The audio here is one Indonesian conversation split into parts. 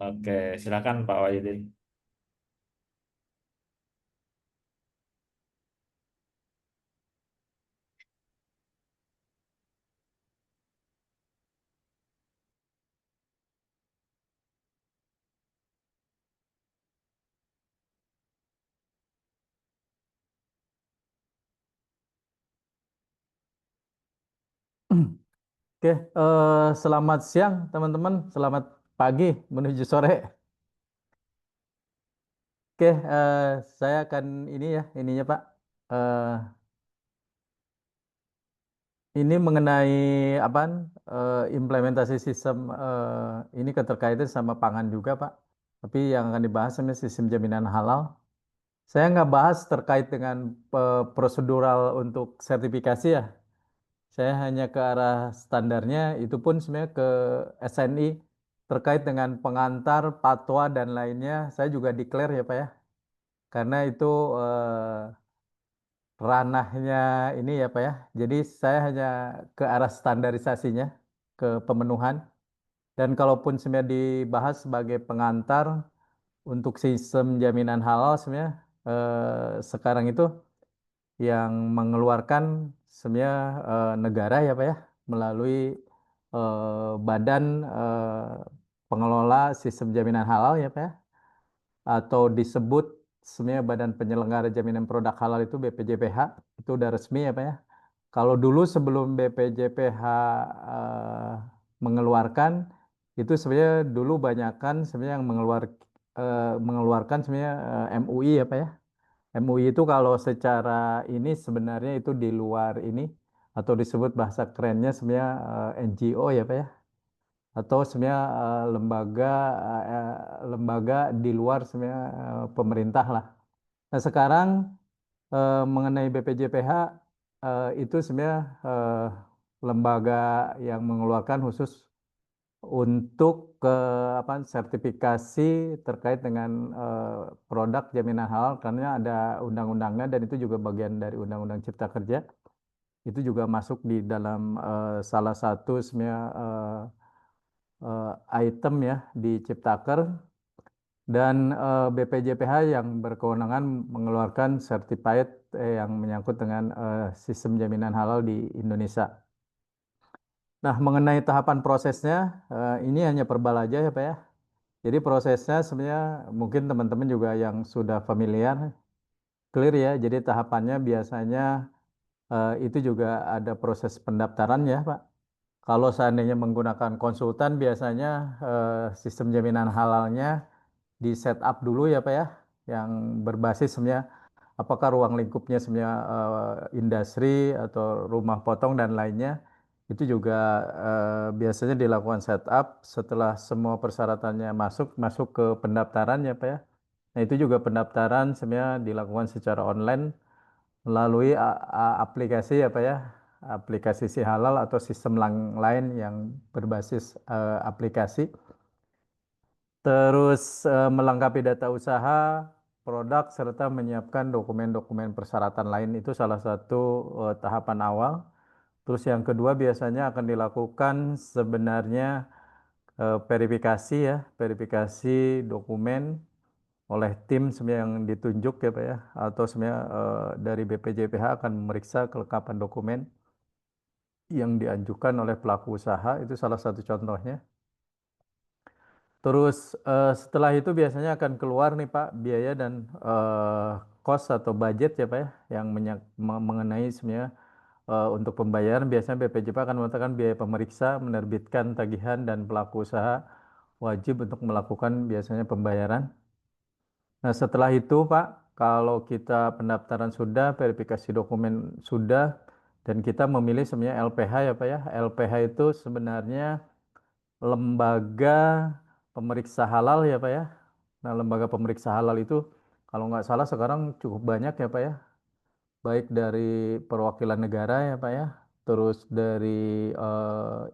Oke, silakan Pak Wahyudin. Oke, selamat siang teman-teman, selamat pagi menuju sore. Oke, saya akan ini ya, ininya Pak. Eh, ini mengenai apa? Implementasi sistem ini keterkaitan sama pangan juga Pak. Tapi yang akan dibahas sebenarnya sistem jaminan halal. Saya nggak bahas terkait dengan prosedural untuk sertifikasi ya. Saya hanya ke arah standarnya, itu pun sebenarnya ke SNI terkait dengan pengantar, fatwa dan lainnya. Saya juga declare ya Pak ya, karena itu ranahnya ini ya Pak ya. Jadi saya hanya ke arah standarisasinya, ke pemenuhan. Dan kalaupun sebenarnya dibahas sebagai pengantar untuk sistem jaminan halal sebenarnya sekarang itu yang mengeluarkan sebenarnya negara ya Pak ya melalui badan pengelola sistem jaminan halal ya Pak ya atau disebut sebenarnya Badan Penyelenggara Jaminan Produk Halal itu BPJPH itu udah resmi ya Pak ya. Kalau dulu sebelum BPJPH mengeluarkan itu sebenarnya dulu banyakkan sebenarnya yang mengeluarkan sebenarnya MUI ya Pak ya. MUI itu kalau secara ini sebenarnya itu di luar ini atau disebut bahasa kerennya sebenarnya NGO ya Pak ya atau sebenarnya lembaga di luar sebenarnya pemerintah lah. Nah sekarang mengenai BPJPH itu sebenarnya lembaga yang mengeluarkan khusus untuk ke apa sertifikasi terkait dengan produk jaminan halal karena ada undang-undangnya dan itu juga bagian dari Undang-Undang Cipta Kerja itu juga masuk di dalam salah satu sebenarnya item ya di Ciptaker dan BPJPH yang berkewenangan mengeluarkan certified yang menyangkut dengan sistem jaminan halal di Indonesia. Nah, mengenai tahapan prosesnya, ini hanya verbal aja ya Pak ya. Jadi prosesnya sebenarnya mungkin teman-teman juga yang sudah familiar, clear ya. Jadi tahapannya biasanya itu juga ada proses pendaftaran ya Pak. Kalau seandainya menggunakan konsultan biasanya sistem jaminan halalnya di setup dulu ya Pak ya, yang berbasis sebenarnya apakah ruang lingkupnya sebenarnya industri atau rumah potong dan lainnya itu juga biasanya dilakukan setup setelah semua persyaratannya masuk ke pendaftaran ya Pak ya. Nah itu juga pendaftaran sebenarnya dilakukan secara online melalui aplikasi ya Pak ya, aplikasi si halal atau sistem lain yang berbasis aplikasi. Terus melengkapi data usaha, produk, serta menyiapkan dokumen-dokumen persyaratan lain itu salah satu tahapan awal. Terus yang kedua biasanya akan dilakukan sebenarnya verifikasi ya, verifikasi dokumen oleh tim sebenarnya yang ditunjuk ya Pak ya, atau sebenarnya dari BPJPH akan memeriksa kelengkapan dokumen yang diajukan oleh pelaku usaha, itu salah satu contohnya. Terus setelah itu biasanya akan keluar nih Pak biaya dan cost atau budget ya Pak ya yang mengenai sebenarnya untuk pembayaran biasanya BPJP akan mengatakan biaya pemeriksa, menerbitkan tagihan dan pelaku usaha wajib untuk melakukan biasanya pembayaran. Nah setelah itu Pak kalau kita pendaftaran sudah, verifikasi dokumen sudah dan kita memilih sebenarnya LPH ya Pak ya. LPH itu sebenarnya lembaga pemeriksa halal ya Pak ya. Nah, lembaga pemeriksa halal itu kalau nggak salah sekarang cukup banyak ya Pak ya. Baik dari perwakilan negara ya Pak ya, terus dari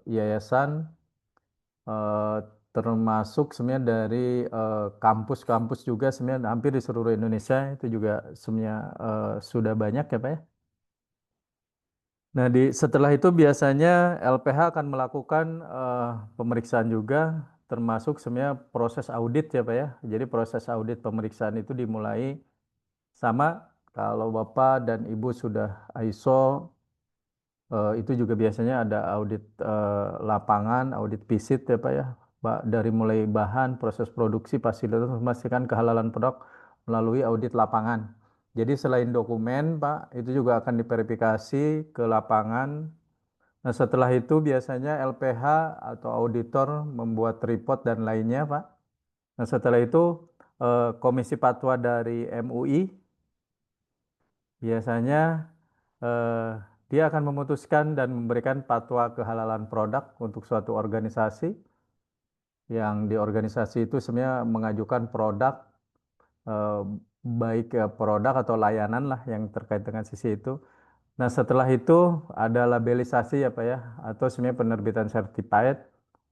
yayasan, eh, termasuk sebenarnya dari kampus-kampus juga sebenarnya hampir di seluruh Indonesia itu juga sebenarnya sudah banyak ya Pak ya. Nah, setelah itu biasanya LPH akan melakukan pemeriksaan juga termasuk sebenarnya proses audit ya Pak ya. Jadi proses audit pemeriksaan itu dimulai sama kalau Bapak dan Ibu sudah ISO, itu juga biasanya ada audit lapangan, audit visit ya Pak ya. Pak, dari mulai bahan, proses produksi, fasilitas, memastikan kehalalan produk melalui audit lapangan. Jadi selain dokumen Pak, itu juga akan diverifikasi ke lapangan. Nah, setelah itu biasanya LPH atau auditor membuat report dan lainnya, Pak. Nah, setelah itu Komisi Fatwa dari MUI biasanya eh, dia akan memutuskan dan memberikan fatwa kehalalan produk untuk suatu organisasi yang di organisasi itu sebenarnya mengajukan produk, eh, baik produk atau layanan lah yang terkait dengan sisi itu. Nah, setelah itu ada labelisasi ya Pak ya, atau sebenarnya penerbitan certified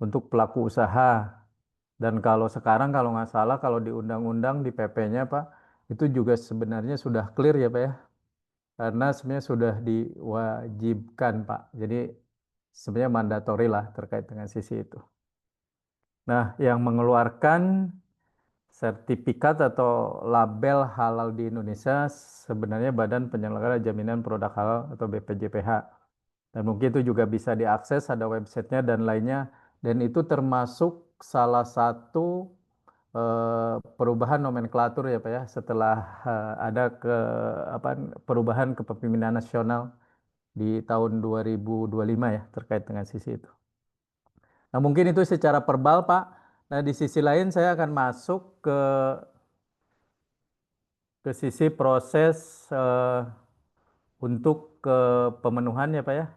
untuk pelaku usaha. Dan kalau sekarang kalau nggak salah, kalau di undang-undang di PP-nya Pak, itu juga sebenarnya sudah clear ya Pak ya, karena sebenarnya sudah diwajibkan Pak. Jadi sebenarnya mandatori lah terkait dengan sisi itu. Nah, yang mengeluarkan sertifikat atau label halal di Indonesia sebenarnya Badan Penyelenggara Jaminan Produk Halal atau BPJPH. Dan mungkin itu juga bisa diakses, ada websitenya dan lainnya. Dan itu termasuk salah satu perubahan nomenklatur ya Pak ya, setelah ada apa, perubahan kepemimpinan nasional di tahun 2025 ya, terkait dengan sisi itu. Nah, mungkin itu secara verbal Pak. Nah, di sisi lain saya akan masuk ke sisi proses untuk pemenuhan ya Pak ya.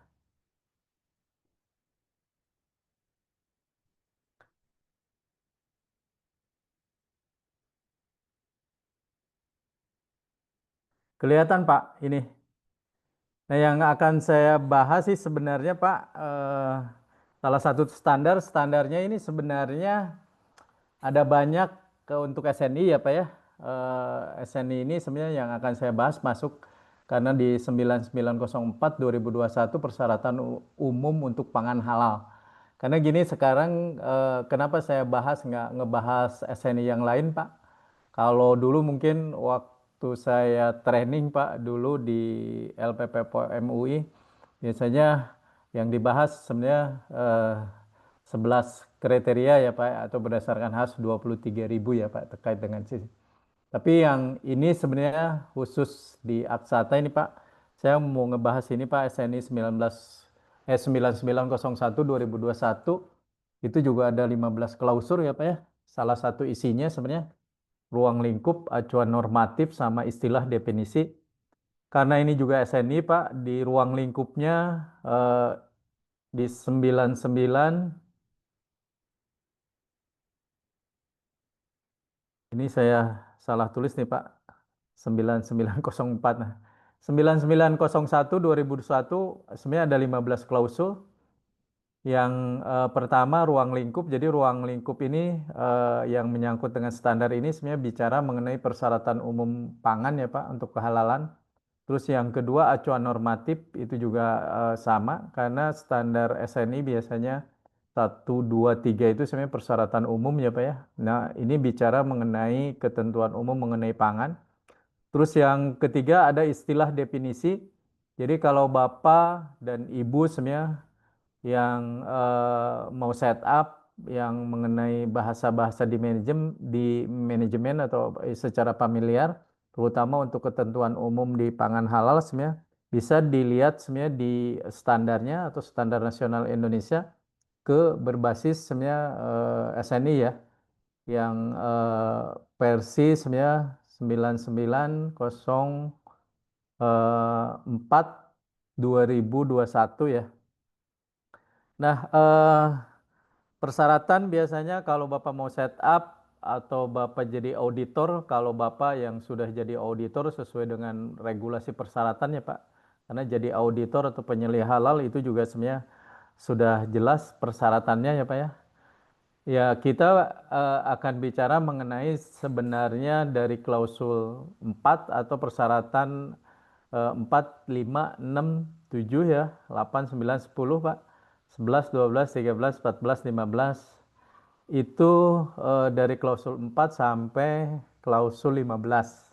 Kelihatan Pak ini. Nah, yang akan saya bahas sih sebenarnya Pak, salah satu standarnya ini sebenarnya ada banyak untuk SNI ya Pak ya. SNI ini sebenarnya yang akan saya bahas masuk karena di 9904 2021 persyaratan umum untuk pangan halal. Karena gini sekarang, kenapa saya bahas nggak ngebahas SNI yang lain Pak? Kalau dulu mungkin waktu saya training Pak dulu di LPP MUI, biasanya yang dibahas sebenarnya 11 kriteria ya Pak, atau berdasarkan HAS 23.000 ya Pak terkait dengan sisi. Tapi yang ini sebenarnya khusus di Aksata ini Pak, saya mau ngebahas ini Pak, SNI 9901 2021 itu juga ada 15 klausur ya Pak ya. Salah satu isinya sebenarnya ruang lingkup, acuan normatif sama istilah definisi. Karena ini juga SNI Pak, di ruang lingkupnya eh, di 99, ini saya salah tulis nih Pak, 9904. Nah, 9901 2021 sebenarnya ada 15 klausul. Yang pertama ruang lingkup. Jadi ruang lingkup ini yang menyangkut dengan standar ini sebenarnya bicara mengenai persyaratan umum pangan ya Pak untuk kehalalan. Terus yang kedua acuan normatif itu juga sama karena standar SNI biasanya 1, 2, 3 itu sebenarnya persyaratan umum ya Pak ya. Nah, ini bicara mengenai ketentuan umum mengenai pangan. Terus yang ketiga ada istilah definisi. Jadi kalau Bapak dan Ibu sebenarnya yang mau setup yang mengenai bahasa-bahasa di manajemen atau secara familiar, terutama untuk ketentuan umum di pangan halal sebenarnya bisa dilihat sebenarnya di standarnya atau standar nasional Indonesia ke berbasis sebenarnya SNI ya, yang versi sebenarnya 9904 2021 ya. Nah, persyaratan biasanya kalau Bapak mau setup atau Bapak jadi auditor, kalau Bapak yang sudah jadi auditor sesuai dengan regulasi persyaratan ya Pak. Karena jadi auditor atau penyelia halal itu juga sebenarnya sudah jelas persyaratannya ya Pak ya. Ya, kita akan bicara mengenai sebenarnya dari klausul 4 atau persyaratan 4, 5, 6, 7 ya, 8, 9, 10 Pak. 11, 12, 13, 14, 15. itu dari klausul 4 sampai klausul 15.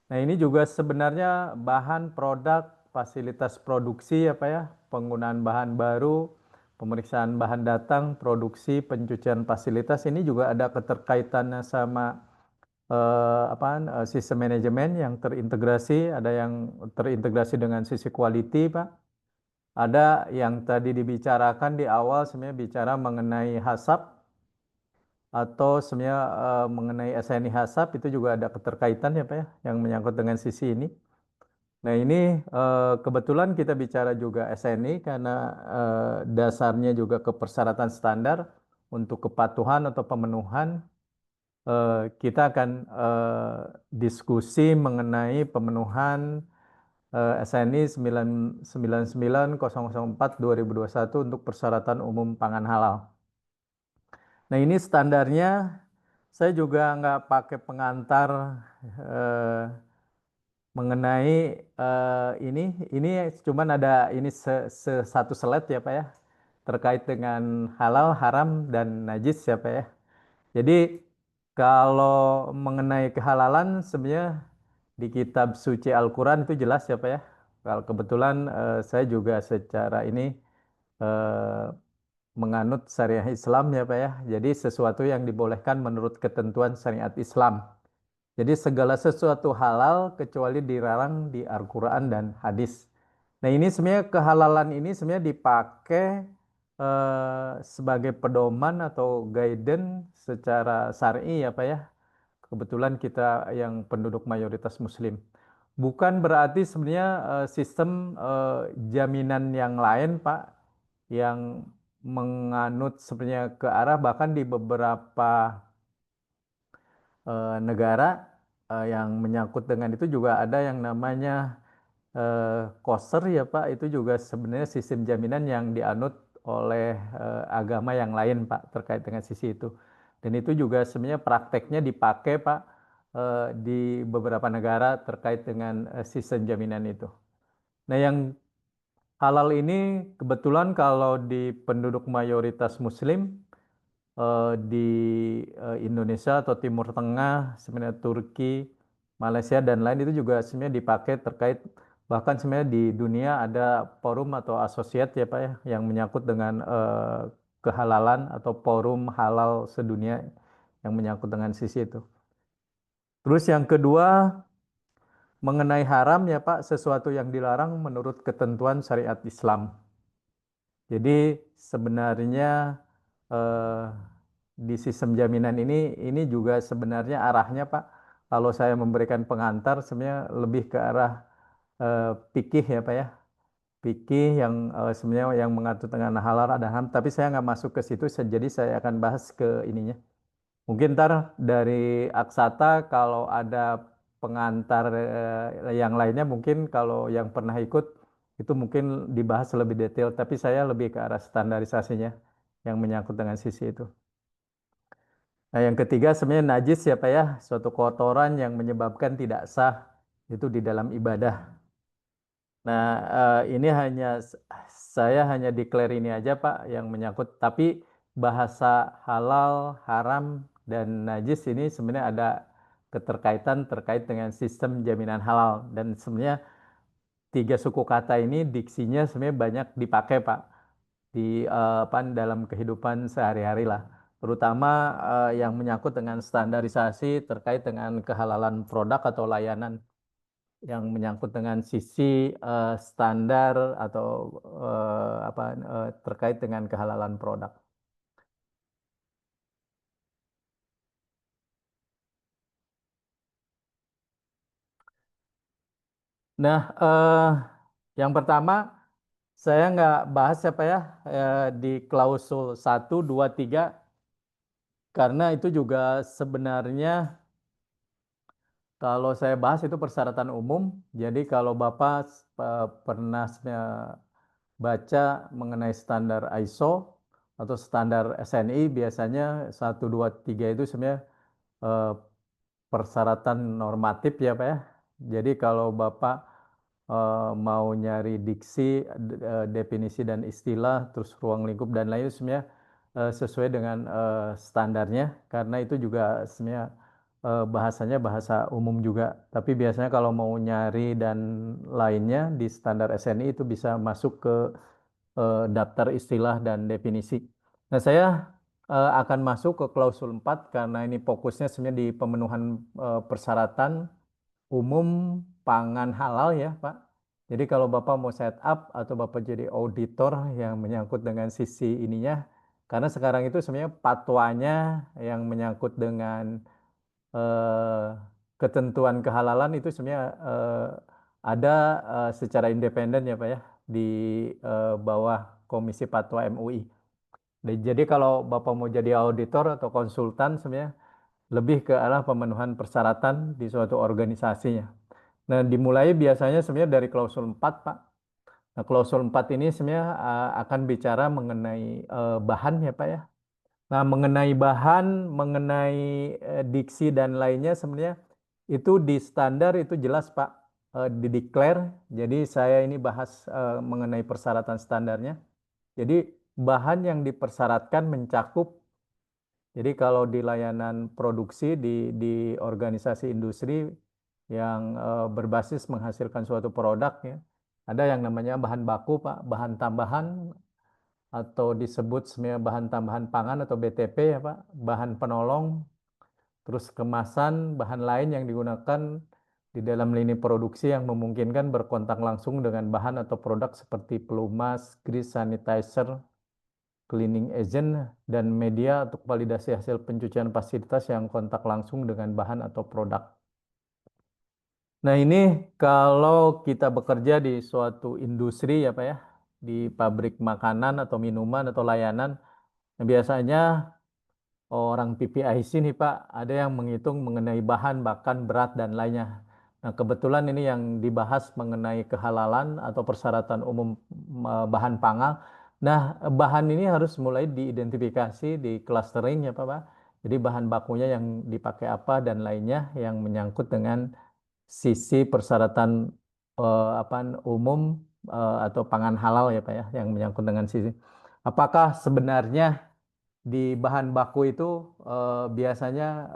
Nah, ini juga sebenarnya bahan produk, fasilitas produksi apa ya, penggunaan bahan baru, pemeriksaan bahan datang, produksi, pencucian fasilitas ini juga ada keterkaitannya sama sistem manajemen yang terintegrasi, ada yang terintegrasi dengan sisi quality, Pak. Ada yang tadi dibicarakan di awal sebenarnya bicara mengenai hasap atau sebenarnya mengenai SNI hasap itu juga ada keterkaitan ya Pak ya yang menyangkut dengan sisi ini. Nah ini kebetulan kita bicara juga SNI karena dasarnya juga ke persyaratan standar untuk kepatuhan atau pemenuhan. Kita akan diskusi mengenai pemenuhan SNI 999-004-2021 untuk persyaratan umum pangan halal. Nah ini standarnya saya juga nggak pakai pengantar eh, mengenai ini cuman ada ini satu slide ya Pak ya terkait dengan halal, haram dan najis ya Pak ya. Jadi kalau mengenai kehalalan sebenarnya di kitab suci Al-Quran itu jelas ya Pak ya. Kalau kebetulan saya juga secara ini eh, menganut syariah Islam ya Pak ya. Jadi sesuatu yang dibolehkan menurut ketentuan syariat Islam. Jadi segala sesuatu halal kecuali dilarang di Al-Quran dan hadis. Nah ini sebenarnya kehalalan ini sebenarnya dipakai sebagai pedoman atau guidance secara syar'i ya Pak ya. Kebetulan kita yang penduduk mayoritas Muslim. Bukan berarti sebenarnya sistem jaminan yang lain Pak yang menganut sebenarnya ke arah bahkan di beberapa negara yang menyangkut dengan itu juga ada yang namanya koser ya Pak, itu juga sebenarnya sistem jaminan yang dianut oleh agama yang lain Pak terkait dengan sisi itu. Dan itu juga sebenarnya prakteknya dipakai Pak di beberapa negara terkait dengan sistem jaminan itu. Nah yang halal ini kebetulan kalau di penduduk mayoritas Muslim di Indonesia atau Timur Tengah, sebenarnya Turki, Malaysia dan lain itu juga sebenarnya dipakai terkait bahkan sebenarnya di dunia ada forum atau asosiat ya Pak ya yang menyangkut dengan kehalalan atau forum halal sedunia yang menyangkut dengan sisi itu. Terus yang kedua mengenai haram ya Pak, sesuatu yang dilarang menurut ketentuan syariat Islam. Jadi sebenarnya eh, di sistem jaminan ini juga sebenarnya arahnya Pak, kalau saya memberikan pengantar sebenarnya lebih ke arah fikih ya Pak ya, fikih yang sebenarnya yang mengatur dengan halal ada ham, tapi saya nggak masuk ke situ, jadi saya akan bahas ke ininya. Mungkin ntar dari Aksata kalau ada pengantar yang lainnya mungkin kalau yang pernah ikut itu mungkin dibahas lebih detail, tapi saya lebih ke arah standarisasinya yang menyangkut dengan sisi itu. Nah, yang ketiga sebenarnya najis ya Pak ya, suatu kotoran yang menyebabkan tidak sah itu di dalam ibadah. Nah, ini saya hanya declare ini aja Pak yang menyangkut, tapi bahasa halal, haram, dan najis ini sebenarnya ada keterkaitan terkait dengan sistem jaminan halal dan sebenarnya tiga suku kata ini diksinya sebenarnya banyak dipakai Pak di dalam kehidupan sehari-hari lah, terutama yang menyangkut dengan standarisasi terkait dengan kehalalan produk atau layanan yang menyangkut dengan sisi standar atau terkait dengan kehalalan produk. Nah, yang pertama saya nggak bahas apa ya di klausul 1, 2, 3 karena itu juga sebenarnya kalau saya bahas itu persyaratan umum. Jadi kalau Bapak pernah baca mengenai standar ISO atau standar SNI biasanya 1, 2, 3 itu sebenarnya eh, persyaratan normatif ya Pak ya. Jadi kalau Bapak mau nyari diksi, definisi dan istilah, terus ruang lingkup dan lain sebenarnya sesuai dengan standarnya, karena itu juga sebenarnya bahasanya bahasa umum juga. Tapi biasanya kalau mau nyari dan lainnya di standar SNI itu bisa masuk ke daftar istilah dan definisi. Nah, saya akan masuk ke klausul 4 karena ini fokusnya sebenarnya di pemenuhan persyaratan umum pangan halal ya, Pak. Jadi kalau Bapak mau setup atau Bapak jadi auditor yang menyangkut dengan sisi ininya, karena sekarang itu sebenarnya fatwanya yang menyangkut dengan eh, ketentuan kehalalan itu sebenarnya ada secara independen ya Pak ya di bawah Komisi Fatwa MUI. Jadi kalau Bapak mau jadi auditor atau konsultan sebenarnya lebih ke arah pemenuhan persyaratan di suatu organisasinya. Nah, dimulai biasanya sebenarnya dari klausul 4, Pak. Nah, klausul 4 ini sebenarnya akan bicara mengenai bahan ya, Pak ya. Nah, mengenai bahan, mengenai diksi dan lainnya sebenarnya itu di standar itu jelas, Pak, di-declare. Jadi saya ini bahas mengenai persyaratan standarnya. Jadi bahan yang dipersyaratkan mencakup, jadi kalau di layanan produksi di organisasi industri yang berbasis menghasilkan suatu produk ya, ada yang namanya bahan baku, Pak, bahan tambahan atau disebut sebenarnya bahan tambahan pangan atau BTP ya, Pak, bahan penolong, terus kemasan, bahan lain yang digunakan di dalam lini produksi yang memungkinkan berkontak langsung dengan bahan atau produk seperti pelumas, grease, sanitizer, cleaning agent, dan media untuk validasi hasil pencucian fasilitas yang kontak langsung dengan bahan atau produk. Nah, ini kalau kita bekerja di suatu industri ya Pak ya, di pabrik makanan atau minuman atau layanan, biasanya orang PPIC nih Pak, ada yang menghitung mengenai bahan, bahkan berat dan lainnya. Nah, kebetulan ini yang dibahas mengenai kehalalan atau persyaratan umum bahan pangan. Nah, bahan ini harus mulai diidentifikasi, di clustering ya Pak. Jadi bahan bakunya yang dipakai apa dan lainnya yang menyangkut dengan sisi persyaratan apa umum atau pangan halal ya Pak ya, yang menyangkut dengan sisi. Apakah sebenarnya di bahan baku itu biasanya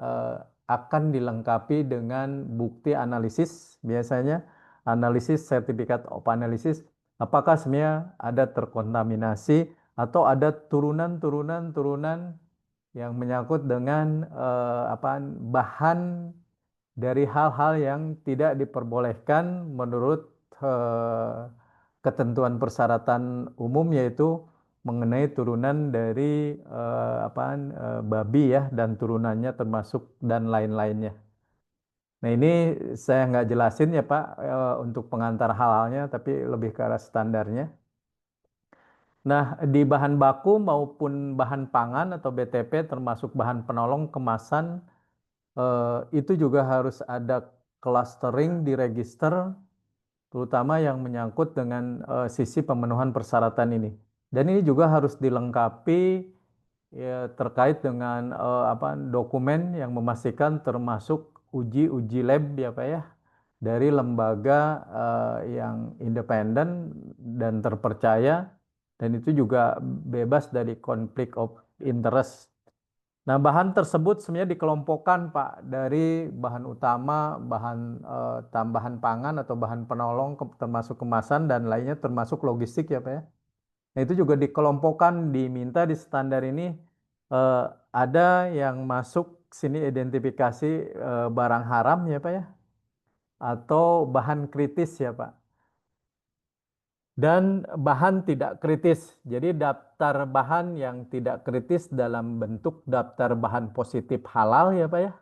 akan dilengkapi dengan bukti analisis, biasanya analisis sertifikat of analysis, apakah sebenarnya ada terkontaminasi atau ada turunan-turunan yang menyangkut dengan apa bahan dari hal-hal yang tidak diperbolehkan menurut eh, ketentuan persyaratan umum, yaitu mengenai turunan dari babi ya dan turunannya termasuk dan lain-lainnya. Nah, ini saya nggak jelasin ya Pak untuk pengantar hal-halnya, tapi lebih ke arah standarnya. Nah, di bahan baku maupun bahan pangan atau BTP termasuk bahan penolong kemasan itu juga harus ada clustering di register, terutama yang menyangkut dengan sisi pemenuhan persyaratan ini. Dan ini juga harus dilengkapi ya, terkait dengan dokumen yang memastikan termasuk uji-uji lab ya Pak ya dari lembaga yang independen dan terpercaya, dan itu juga bebas dari konflik of interest. Nah, bahan tersebut sebenarnya dikelompokkan, Pak, dari bahan utama, bahan tambahan pangan atau bahan penolong, termasuk kemasan dan lainnya, termasuk logistik ya, Pak ya. Nah, itu juga dikelompokkan, diminta di standar ini eh, ada yang masuk sini identifikasi barang haram ya, Pak ya, atau bahan kritis ya, Pak. Dan bahan tidak kritis. Jadi daftar bahan yang tidak kritis dalam bentuk daftar bahan positif halal ya Pak ya.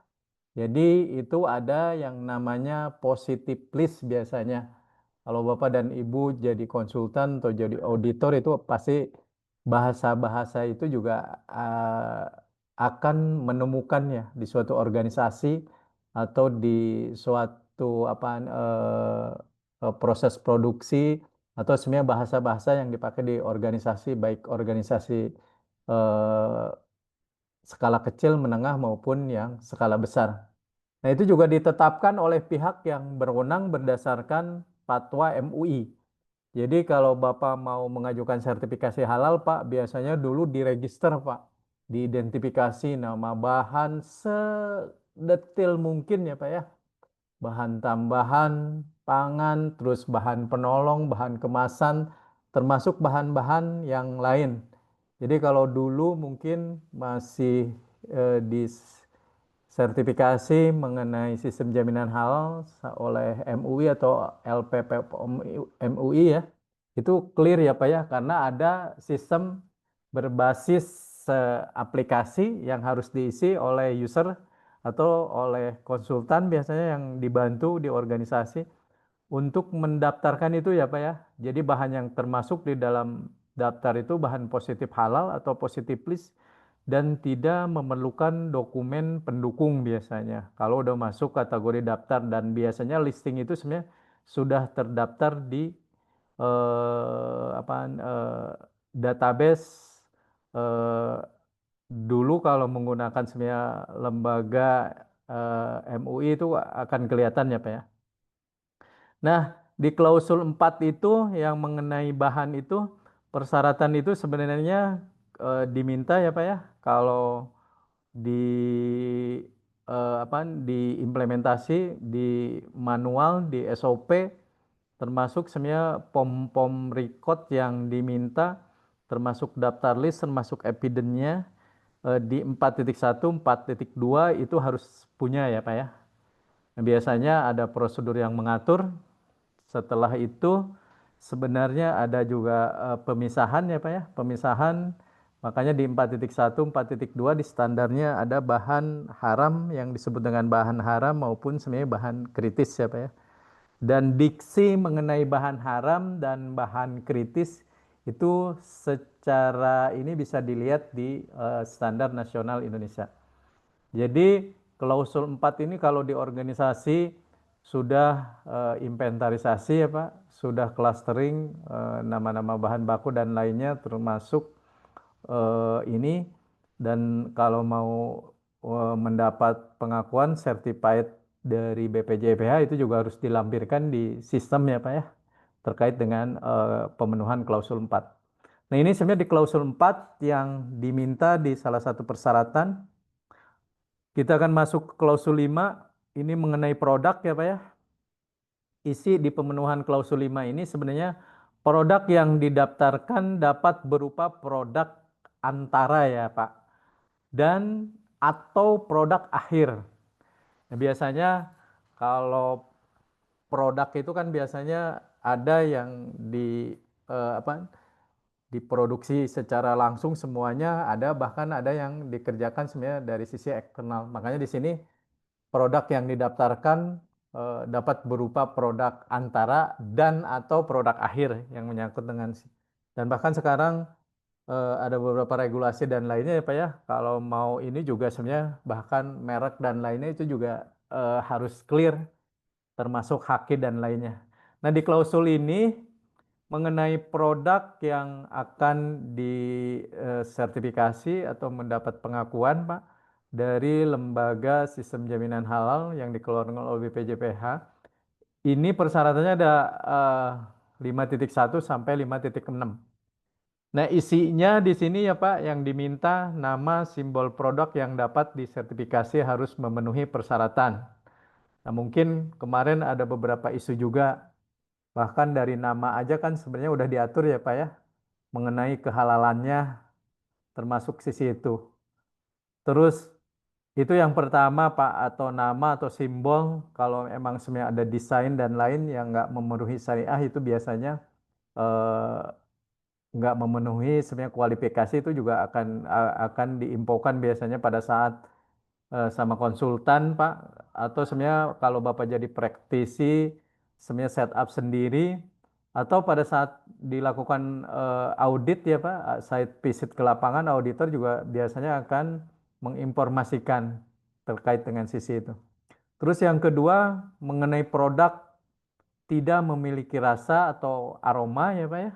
Jadi itu ada yang namanya positif list biasanya. Kalau Bapak dan Ibu jadi konsultan atau jadi auditor itu pasti bahasa-bahasa itu juga akan menemukannya di suatu organisasi atau di suatu proses produksi, atau sebenarnya bahasa-bahasa yang dipakai di organisasi, baik organisasi eh, skala kecil, menengah maupun yang skala besar. Nah, itu juga ditetapkan oleh pihak yang berwenang berdasarkan fatwa MUI. Jadi kalau Bapak mau mengajukan sertifikasi halal, Pak, biasanya dulu diregister, Pak. Diidentifikasi nama bahan sedetil mungkin ya, Pak ya. Bahan tambahan, pangan, terus bahan penolong, bahan kemasan, termasuk bahan-bahan yang lain. Jadi kalau dulu mungkin masih di sertifikasi mengenai sistem jaminan halal oleh MUI atau LPPOM MUI ya, itu clear ya Pak ya, karena ada sistem berbasis aplikasi yang harus diisi oleh user atau oleh konsultan biasanya yang dibantu di organisasi untuk mendaftarkan itu ya Pak ya. Jadi bahan yang termasuk di dalam daftar itu bahan positif halal atau positif list dan tidak memerlukan dokumen pendukung biasanya. Kalau udah masuk kategori daftar dan biasanya listing itu sebenarnya sudah terdaftar di database eh, dulu kalau menggunakan sebenarnya lembaga MUI itu akan kelihatan ya Pak ya. Nah, di klausul 4 itu yang mengenai bahan itu, persyaratan itu sebenarnya diminta ya Pak ya, kalau di diimplementasi di manual, di SOP, termasuk sebenarnya pom-pom record yang diminta, termasuk daftar list, termasuk evidence-nya di 4.1, 4.2 itu harus punya ya Pak ya. Nah, biasanya ada prosedur yang mengatur. Setelah itu sebenarnya ada juga pemisahan ya Pak ya, pemisahan. Makanya di 4.1, 4.2 di standarnya ada bahan haram yang disebut dengan bahan haram maupun sebenarnya bahan kritis ya Pak ya. Dan diksi mengenai bahan haram dan bahan kritis itu secara ini bisa dilihat di standar nasional Indonesia. Jadi klausul 4 ini kalau di organisasi sudah inventarisasi ya Pak, sudah clustering nama-nama bahan baku dan lainnya termasuk ini, dan kalau mau mendapat pengakuan certified dari BPJPH itu juga harus dilampirkan di sistem ya Pak ya, terkait dengan pemenuhan klausul 4. Nah ini sebenarnya di klausul 4 yang diminta di salah satu persyaratan. Kita akan masuk ke klausul 5, ini mengenai produk ya Pak ya. Isi di pemenuhan klausul 5 ini sebenarnya produk yang didaftarkan dapat berupa produk antara ya Pak. Dan atau produk akhir. Nah, biasanya kalau produk itu kan biasanya ada yang diproduksi secara langsung semuanya ada, bahkan ada yang dikerjakan sebenarnya dari sisi eksternal. Makanya di sini produk yang didaftarkan dapat berupa produk antara dan atau produk akhir yang menyangkut dengan dan bahkan sekarang ada beberapa regulasi dan lainnya ya Pak ya. Kalau mau ini juga sebenarnya bahkan merek dan lainnya itu juga harus clear termasuk haki dan lainnya. Nah, di klausul ini mengenai produk yang akan disertifikasi atau mendapat pengakuan, Pak, dari Lembaga Sistem Jaminan Halal yang dikeluarkan oleh BPJPH. Ini persyaratannya ada 5.1 sampai 5.6. Nah, isinya di sini ya Pak, yang diminta nama simbol produk yang dapat disertifikasi harus memenuhi persyaratan. Nah, mungkin kemarin ada beberapa isu juga, bahkan dari nama aja kan sebenarnya udah diatur ya Pak ya, mengenai kehalalannya termasuk sisi itu. Terus itu yang pertama Pak, atau nama atau simbol kalau emang sebenarnya ada desain dan lain yang nggak memenuhi syariah itu biasanya nggak memenuhi sebenarnya kualifikasi itu juga akan diinfokan biasanya pada saat sama konsultan Pak, atau sebenarnya kalau Bapak jadi praktisi sebenarnya setup sendiri, atau pada saat dilakukan audit ya Pak, site visit ke lapangan, auditor juga biasanya akan menginformasikan terkait dengan sisi itu. Terus yang kedua mengenai produk tidak memiliki rasa atau aroma ya Pak ya,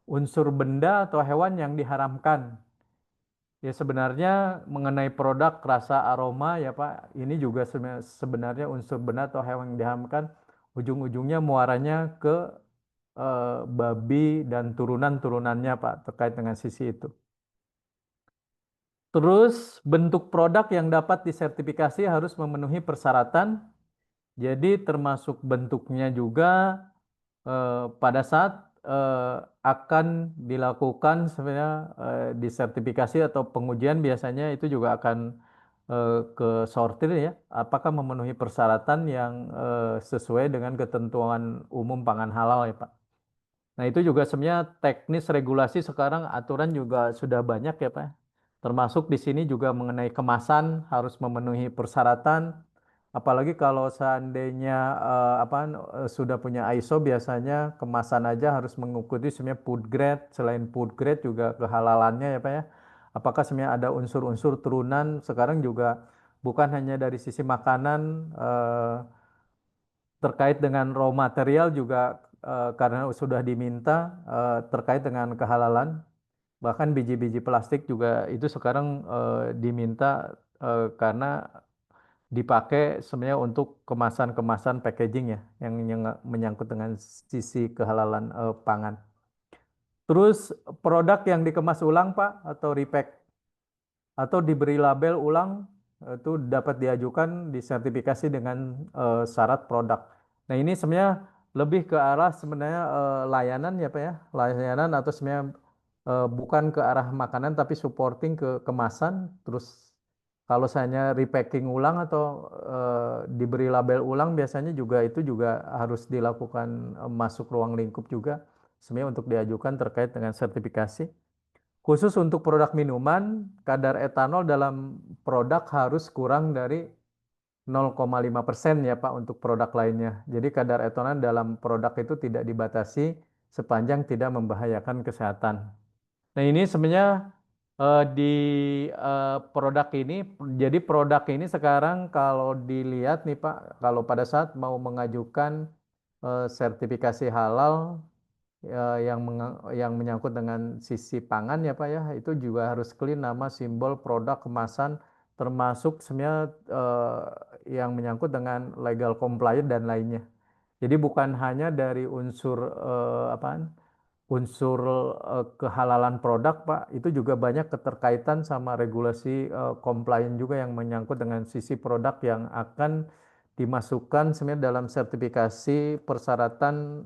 unsur benda atau hewan yang diharamkan. Ya sebenarnya mengenai produk rasa aroma ya Pak, ini juga sebenarnya unsur benda atau hewan yang diharamkan ujung-ujungnya muaranya ke babi dan turunan-turunannya Pak terkait dengan sisi itu. Terus bentuk produk yang dapat disertifikasi harus memenuhi persyaratan. Jadi termasuk bentuknya juga pada saat akan dilakukan sebenarnya disertifikasi atau pengujian biasanya itu juga akan ke sortir ya, apakah memenuhi persyaratan yang sesuai dengan ketentuan umum pangan halal ya Pak. Nah itu juga sebenarnya teknis regulasi sekarang aturan juga sudah banyak ya Pak. Termasuk di sini juga mengenai kemasan harus memenuhi persyaratan. Apalagi kalau seandainya sudah punya ISO biasanya kemasan aja harus mengikuti sebenarnya food grade. Selain food grade juga kehalalannya ya Pak ya. Apakah sebenarnya ada unsur-unsur turunan sekarang juga bukan hanya dari sisi makanan terkait dengan raw material juga karena sudah diminta terkait dengan kehalalan. Bahkan biji-biji plastik juga itu sekarang diminta karena dipakai sebenarnya untuk kemasan-kemasan packaging ya yang menyangkut dengan sisi kehalalan pangan. Terus produk yang dikemas ulang Pak atau repack atau diberi label ulang itu dapat diajukan disertifikasi dengan syarat produk. Nah ini sebenarnya lebih ke arah sebenarnya layanan ya Pak ya, layanan atau sebenarnya bukan ke arah makanan tapi supporting ke kemasan. Terus kalau misalnya repacking ulang atau diberi label ulang biasanya juga itu juga harus dilakukan masuk ruang lingkup juga sebenarnya untuk diajukan terkait dengan sertifikasi. Khusus untuk produk minuman, kadar etanol dalam produk harus kurang dari 0,5% ya Pak untuk produk lainnya. Jadi kadar etanol dalam produk itu tidak dibatasi sepanjang tidak membahayakan kesehatan. Nah ini sebenarnya di produk ini, jadi produk ini sekarang kalau dilihat nih Pak, kalau pada saat mau mengajukan sertifikasi halal yang menyangkut dengan sisi pangan ya Pak ya, itu juga harus clear nama, simbol, produk, kemasan, termasuk sebenarnya yang menyangkut dengan legal compliant dan lainnya. Jadi bukan hanya dari unsur unsur kehalalan produk Pak, itu juga banyak keterkaitan sama regulasi compliant juga yang menyangkut dengan sisi produk yang akan dimasukkan sebenarnya dalam sertifikasi persyaratan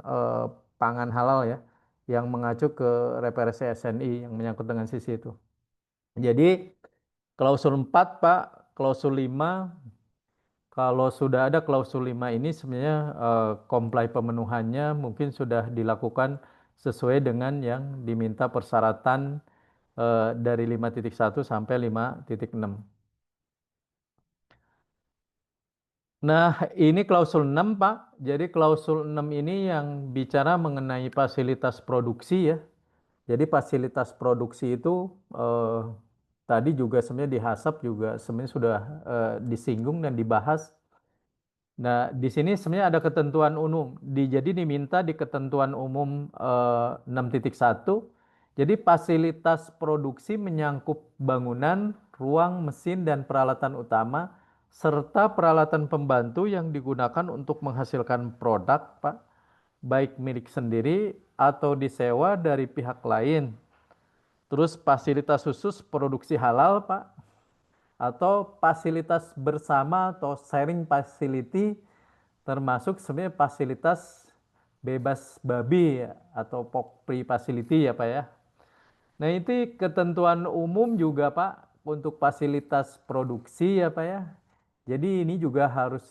pangan halal ya, yang mengacu ke referensi SNI yang menyangkut dengan sisi itu. Jadi klausul 4 Pak, klausul 5 kalau sudah ada klausul 5 ini sebenarnya comply pemenuhannya mungkin sudah dilakukan sesuai dengan yang diminta persyaratan dari 5.1 sampai 5.6. Nah, ini klausul 6, Pak. Jadi klausul 6 ini yang bicara mengenai fasilitas produksi ya. Jadi fasilitas produksi itu tadi juga sebenarnya di HASAP juga sebenarnya sudah disinggung dan dibahas. Nah, di sini sebenarnya ada ketentuan umum. Jadi diminta di ketentuan umum 6.1. Jadi fasilitas produksi menyangkut bangunan, ruang, mesin, dan peralatan utama, serta peralatan pembantu yang digunakan untuk menghasilkan produk, Pak, baik milik sendiri atau disewa dari pihak lain. Terus fasilitas khusus produksi halal, Pak, atau fasilitas bersama atau sharing facility termasuk sebenarnya fasilitas bebas babi ya, atau POK facility ya Pak ya. Nah itu ketentuan umum juga Pak untuk fasilitas produksi ya Pak ya. Jadi ini juga harus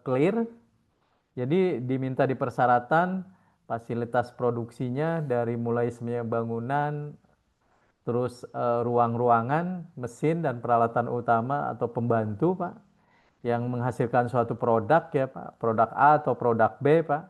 clear. Jadi diminta di persyaratan fasilitas produksinya dari mulai sebenarnya bangunan, terus ruang-ruangan, mesin dan peralatan utama atau pembantu Pak yang menghasilkan suatu produk ya Pak, produk A atau produk B Pak.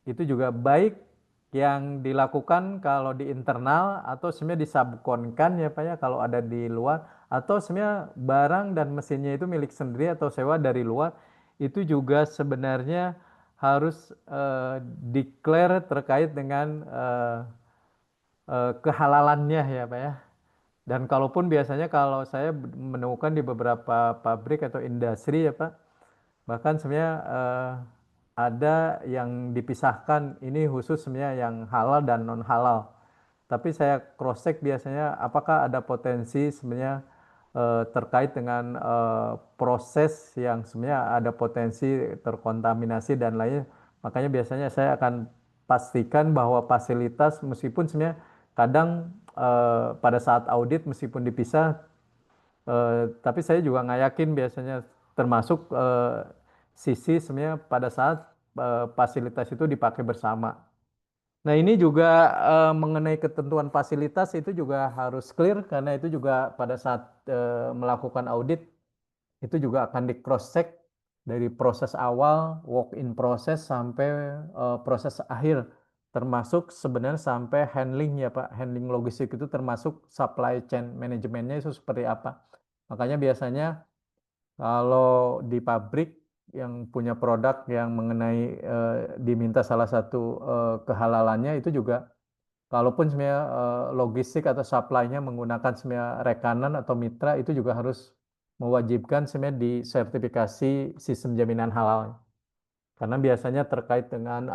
Itu juga baik yang dilakukan kalau di internal atau sebenarnya disubkonkan ya Pak ya kalau ada di luar atau sebenarnya barang dan mesinnya itu milik sendiri atau sewa dari luar itu juga sebenarnya harus declare terkait dengan kehalalannya ya Pak ya. Dan kalaupun biasanya kalau saya menemukan di beberapa pabrik atau industri ya Pak, bahkan sebenarnya ada yang dipisahkan. Ini khusus sebenarnya yang halal dan non halal. Tapi saya cross check biasanya apakah ada potensi sebenarnya terkait dengan proses yang sebenarnya ada potensi terkontaminasi dan lainnya. Makanya biasanya saya akan pastikan bahwa fasilitas meskipun sebenarnya kadang pada saat audit meskipun dipisah, tapi saya juga nggak yakin biasanya termasuk sisi sebenarnya pada saat fasilitas itu dipakai bersama. Nah, ini juga mengenai ketentuan fasilitas itu juga harus clear karena itu juga pada saat melakukan audit itu juga akan di cross check dari proses awal, walk in proses sampai proses akhir, termasuk sebenarnya sampai handling ya Pak, handling logistik itu termasuk supply chain manajemennya itu seperti apa. Makanya biasanya kalau di pabrik yang punya produk yang mengenai diminta salah satu kehalalannya itu juga, kalaupun sebenarnya logistik atau supply-nya menggunakan sebenarnya rekanan atau mitra itu juga harus mewajibkan sebenarnya di sertifikasi sistem jaminan halal. Karena biasanya terkait dengan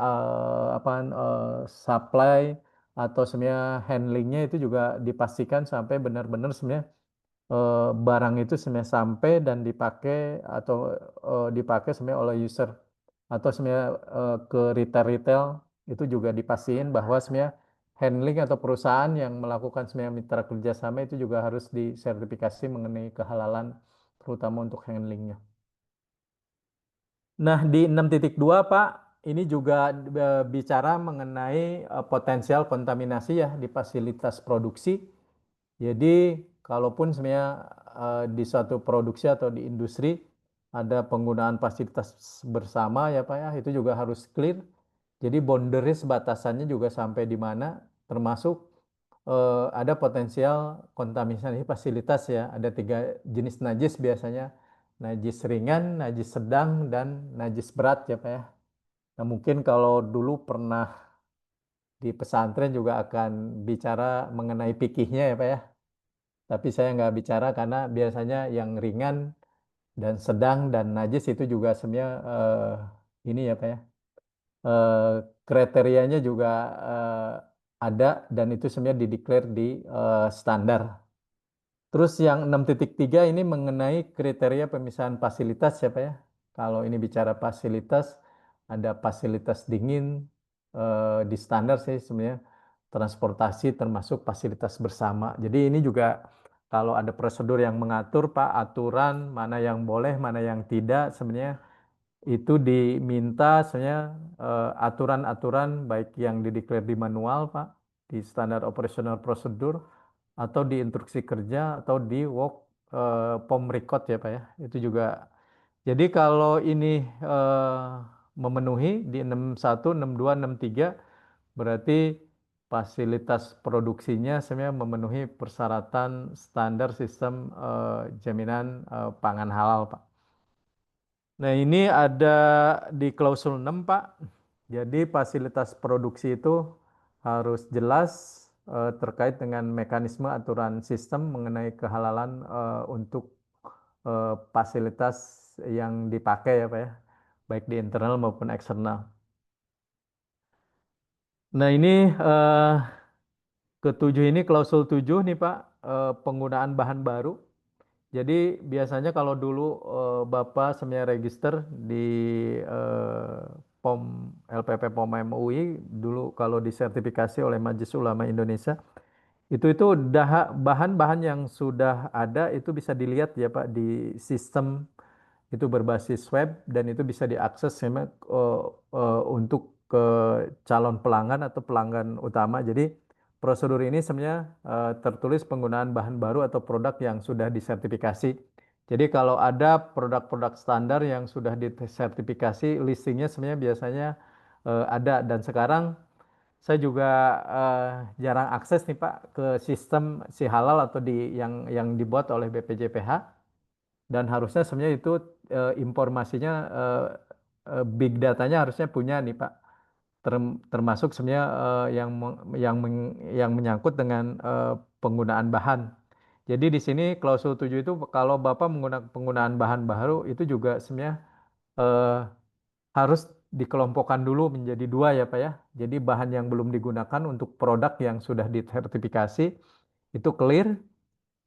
supply atau sebenarnya handlingnya itu juga dipastikan sampai benar-benar sebenarnya barang itu sebenarnya sampai dan dipakai atau dipakai sebenarnya oleh user atau sebenarnya ke retail-retail itu juga dipastiin bahwa sebenarnya handling atau perusahaan yang melakukan sebenarnya mitra kerjasama itu juga harus disertifikasi mengenai kehalalan terutama untuk handlingnya. Nah, di 6.2 Pak, ini juga bicara mengenai potensial kontaminasi ya di fasilitas produksi. Jadi, kalaupun sebenarnya di suatu produksi atau di industri ada penggunaan fasilitas bersama ya Pak ya, itu juga harus clear. Jadi boundaries batasannya juga sampai di mana, termasuk ada potensial kontaminasi fasilitas ya. Ada 3 jenis najis biasanya, najis ringan, najis sedang, dan najis berat ya Pak ya. Nah mungkin kalau dulu pernah di pesantren juga akan bicara mengenai fikihnya ya Pak ya. Tapi saya nggak bicara karena biasanya yang ringan dan sedang dan najis itu juga sebenarnya ini ya Pak ya. eh, kriterianya juga ada dan itu sebenarnya dideklar di standar. Terus yang 6.3 ini mengenai kriteria pemisahan fasilitas ya Pak ya. Kalau ini bicara fasilitas, ada fasilitas dingin di standar sih sebenarnya transportasi termasuk fasilitas bersama. Jadi ini juga kalau ada prosedur yang mengatur Pak, aturan mana yang boleh, mana yang tidak sebenarnya itu diminta sebenarnya aturan-aturan baik yang dideklar di manual Pak, di standar operational procedure atau di instruksi kerja atau di work POM record ya Pak ya. Itu juga. Jadi kalau ini memenuhi di 61, 62, 63 berarti fasilitas produksinya sebenarnya memenuhi persyaratan standar sistem jaminan pangan halal Pak. Nah, ini ada di klausul 6, Pak. Jadi fasilitas produksi itu harus jelas terkait dengan mekanisme aturan sistem mengenai kehalalan untuk fasilitas yang dipakai ya, Pak ya, baik di internal maupun eksternal. Nah, ini eh, ketujuh ini klausul 7 nih, Pak, penggunaan bahan baru. Jadi biasanya kalau dulu Bapak sebenarnya register di eh, POM LPP POM MUI dulu kalau disertifikasi oleh Majelis Ulama Indonesia itu bahan-bahan yang sudah ada itu bisa dilihat ya Pak di sistem itu berbasis web dan itu bisa diakses memang untuk ke calon pelanggan atau pelanggan utama. Jadi prosedur ini sebenarnya tertulis penggunaan bahan baru atau produk yang sudah disertifikasi. Jadi kalau ada produk-produk standar yang sudah disertifikasi, listingnya sebenarnya biasanya ada dan sekarang saya juga eh, jarang akses nih Pak ke sistem si halal atau di yang dibuat oleh BPJPH dan harusnya sebenarnya itu informasinya big datanya harusnya punya nih Pak. Termasuk sebenarnya yang menyangkut dengan penggunaan bahan. Jadi di sini klausul 7 itu kalau Bapak menggunakan penggunaan bahan baru itu juga sebenarnya eh, harus dikelompokkan dulu menjadi dua ya Pak ya. Jadi bahan yang belum digunakan untuk produk yang sudah disertifikasi itu clear.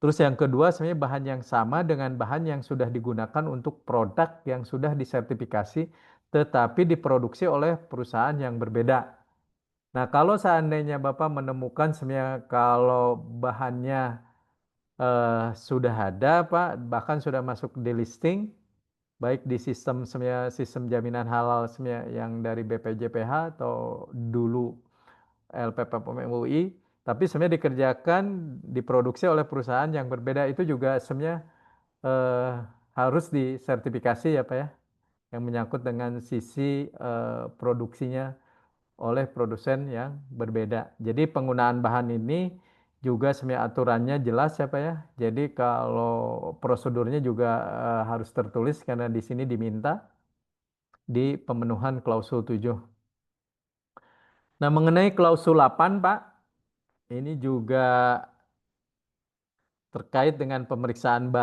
Terus yang kedua sebenarnya bahan yang sama dengan bahan yang sudah digunakan untuk produk yang sudah disertifikasi tetapi diproduksi oleh perusahaan yang berbeda. Nah, kalau seandainya Bapak menemukan sebenarnya kalau bahannya sudah ada Pak, bahkan sudah masuk di listing, baik di sistem sebenarnya sistem jaminan halal sebenarnya yang dari BPJPH atau dulu LPPOM MUI, tapi sebenarnya dikerjakan diproduksi oleh perusahaan yang berbeda itu juga sebenarnya eh, harus disertifikasi ya Pak ya, yang menyangkut dengan sisi produksinya oleh produsen yang berbeda. Jadi penggunaan bahan ini juga sebenarnya aturannya jelas ya Pak ya. Jadi kalau prosedurnya juga harus tertulis karena di sini diminta di pemenuhan klausul 7. Nah, mengenai klausul 8 Pak, ini juga terkait dengan pemeriksaan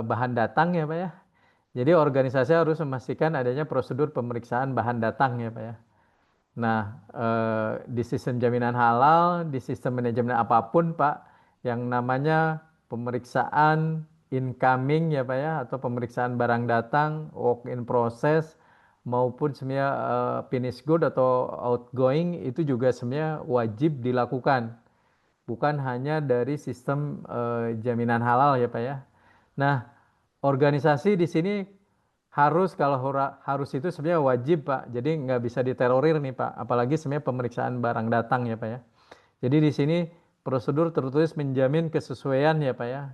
bahan datang ya Pak ya. Jadi organisasi harus memastikan adanya prosedur pemeriksaan bahan datang ya Pak ya. Nah, di sistem jaminan halal, di sistem manajemen apapun, Pak, yang namanya pemeriksaan incoming ya, Pak ya, atau pemeriksaan barang datang, work in process, maupun sebenarnya finished good atau outgoing itu juga sebenarnya wajib dilakukan, bukan hanya dari sistem jaminan halal ya, Pak ya. Nah, organisasi di sini harus kalau harus itu sebenarnya wajib Pak. Jadi nggak bisa diterorir nih Pak. Apalagi sebenarnya pemeriksaan barang datang ya Pak ya. Jadi di sini prosedur tertulis menjamin kesesuaian ya Pak ya.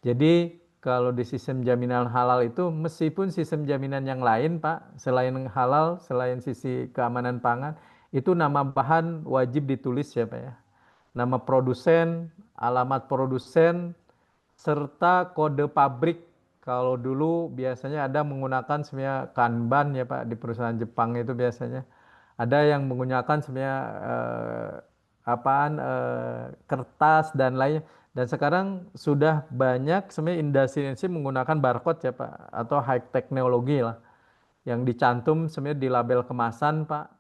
Jadi kalau di sistem jaminan halal itu meskipun sistem jaminan yang lain Pak, selain halal, selain sisi keamanan pangan, itu nama bahan wajib ditulis ya Pak ya. Nama produsen, alamat produsen, serta kode pabrik. Kalau dulu biasanya ada menggunakan sebenarnya Kanban ya Pak di perusahaan Jepang itu biasanya ada yang menggunakan sebenarnya kertas dan lainnya. Dan sekarang sudah banyak sebenarnya industri-industri menggunakan barcode ya Pak atau high teknologi lah yang dicantum sebenarnya di label kemasan Pak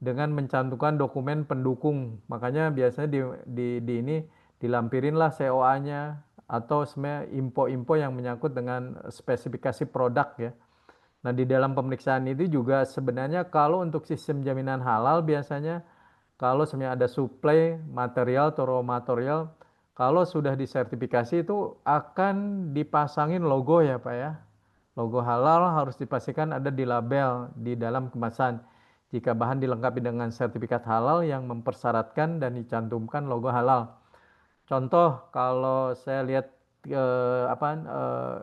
dengan mencantumkan dokumen pendukung. Makanya biasanya di ini dilampirinlah COA-nya atau sebenarnya info-info yang menyangkut dengan spesifikasi produk ya. Nah, di dalam pemeriksaan itu juga sebenarnya kalau untuk sistem jaminan halal biasanya kalau sebenarnya ada suplai material atau raw material, kalau sudah disertifikasi itu akan dipasangin logo ya Pak ya. Logo halal harus dipastikan ada di label di dalam kemasan. Jika bahan dilengkapi dengan sertifikat halal yang mempersyaratkan dan dicantumkan logo halal. Contoh kalau saya lihat eh, apaan eh,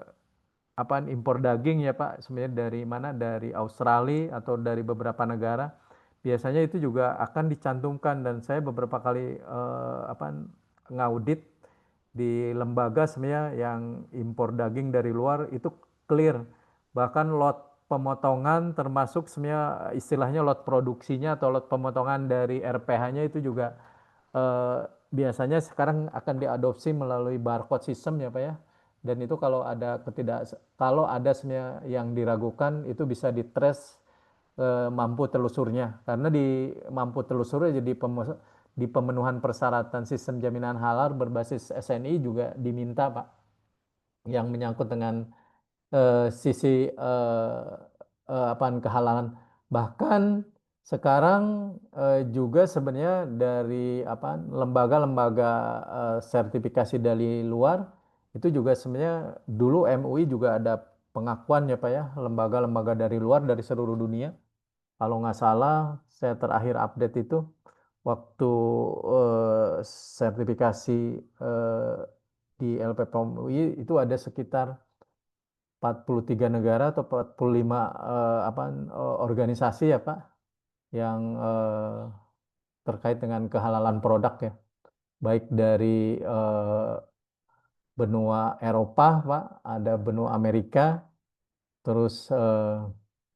apaan impor daging ya Pak, sebenarnya dari mana? Dari Australia atau dari beberapa negara. Biasanya itu juga akan dicantumkan dan saya beberapa kali ngaudit di lembaga sebenarnya yang impor daging dari luar itu clear. Bahkan lot pemotongan termasuk sebenarnya istilahnya lot produksinya atau lot pemotongan dari RPH-nya itu juga eh, biasanya sekarang akan diadopsi melalui barcode system ya Pak ya. Dan itu kalau ada sebenarnya yang diragukan itu bisa ditrace mampu telusurnya karena di mampu telusurnya jadi di pemenuhan persyaratan sistem jaminan halal berbasis SNI juga diminta Pak yang menyangkut dengan sisi apaan kehalalan. Bahkan sekarang juga sebenarnya dari apa lembaga-lembaga sertifikasi dari luar itu juga sebenarnya dulu MUI juga ada pengakuan ya Pak ya lembaga-lembaga dari luar dari seluruh dunia. Kalau nggak salah saya terakhir update itu waktu sertifikasi eh, di LPPOM UI itu ada sekitar 43 negara atau 45 organisasi ya Pak yang terkait dengan kehalalan produk ya. Baik dari benua Eropa Pak, ada benua Amerika, terus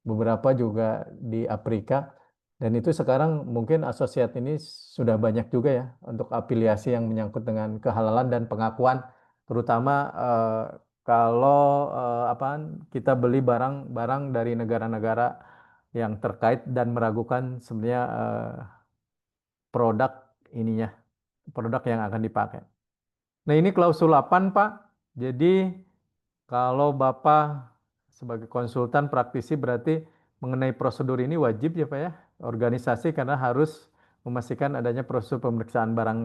beberapa juga di Afrika. Dan itu sekarang mungkin asosiat ini sudah banyak juga ya untuk afiliasi yang menyangkut dengan kehalalan dan pengakuan, terutama kalau apaan kita beli barang-barang dari negara-negara yang terkait dan meragukan sebenarnya produk ininya, produk yang akan dipakai. Nah, ini klausul 8, Pak. Jadi kalau Bapak sebagai konsultan praktisi berarti mengenai prosedur ini wajib ya Pak ya, organisasi karena harus memastikan adanya prosedur pemeriksaan barang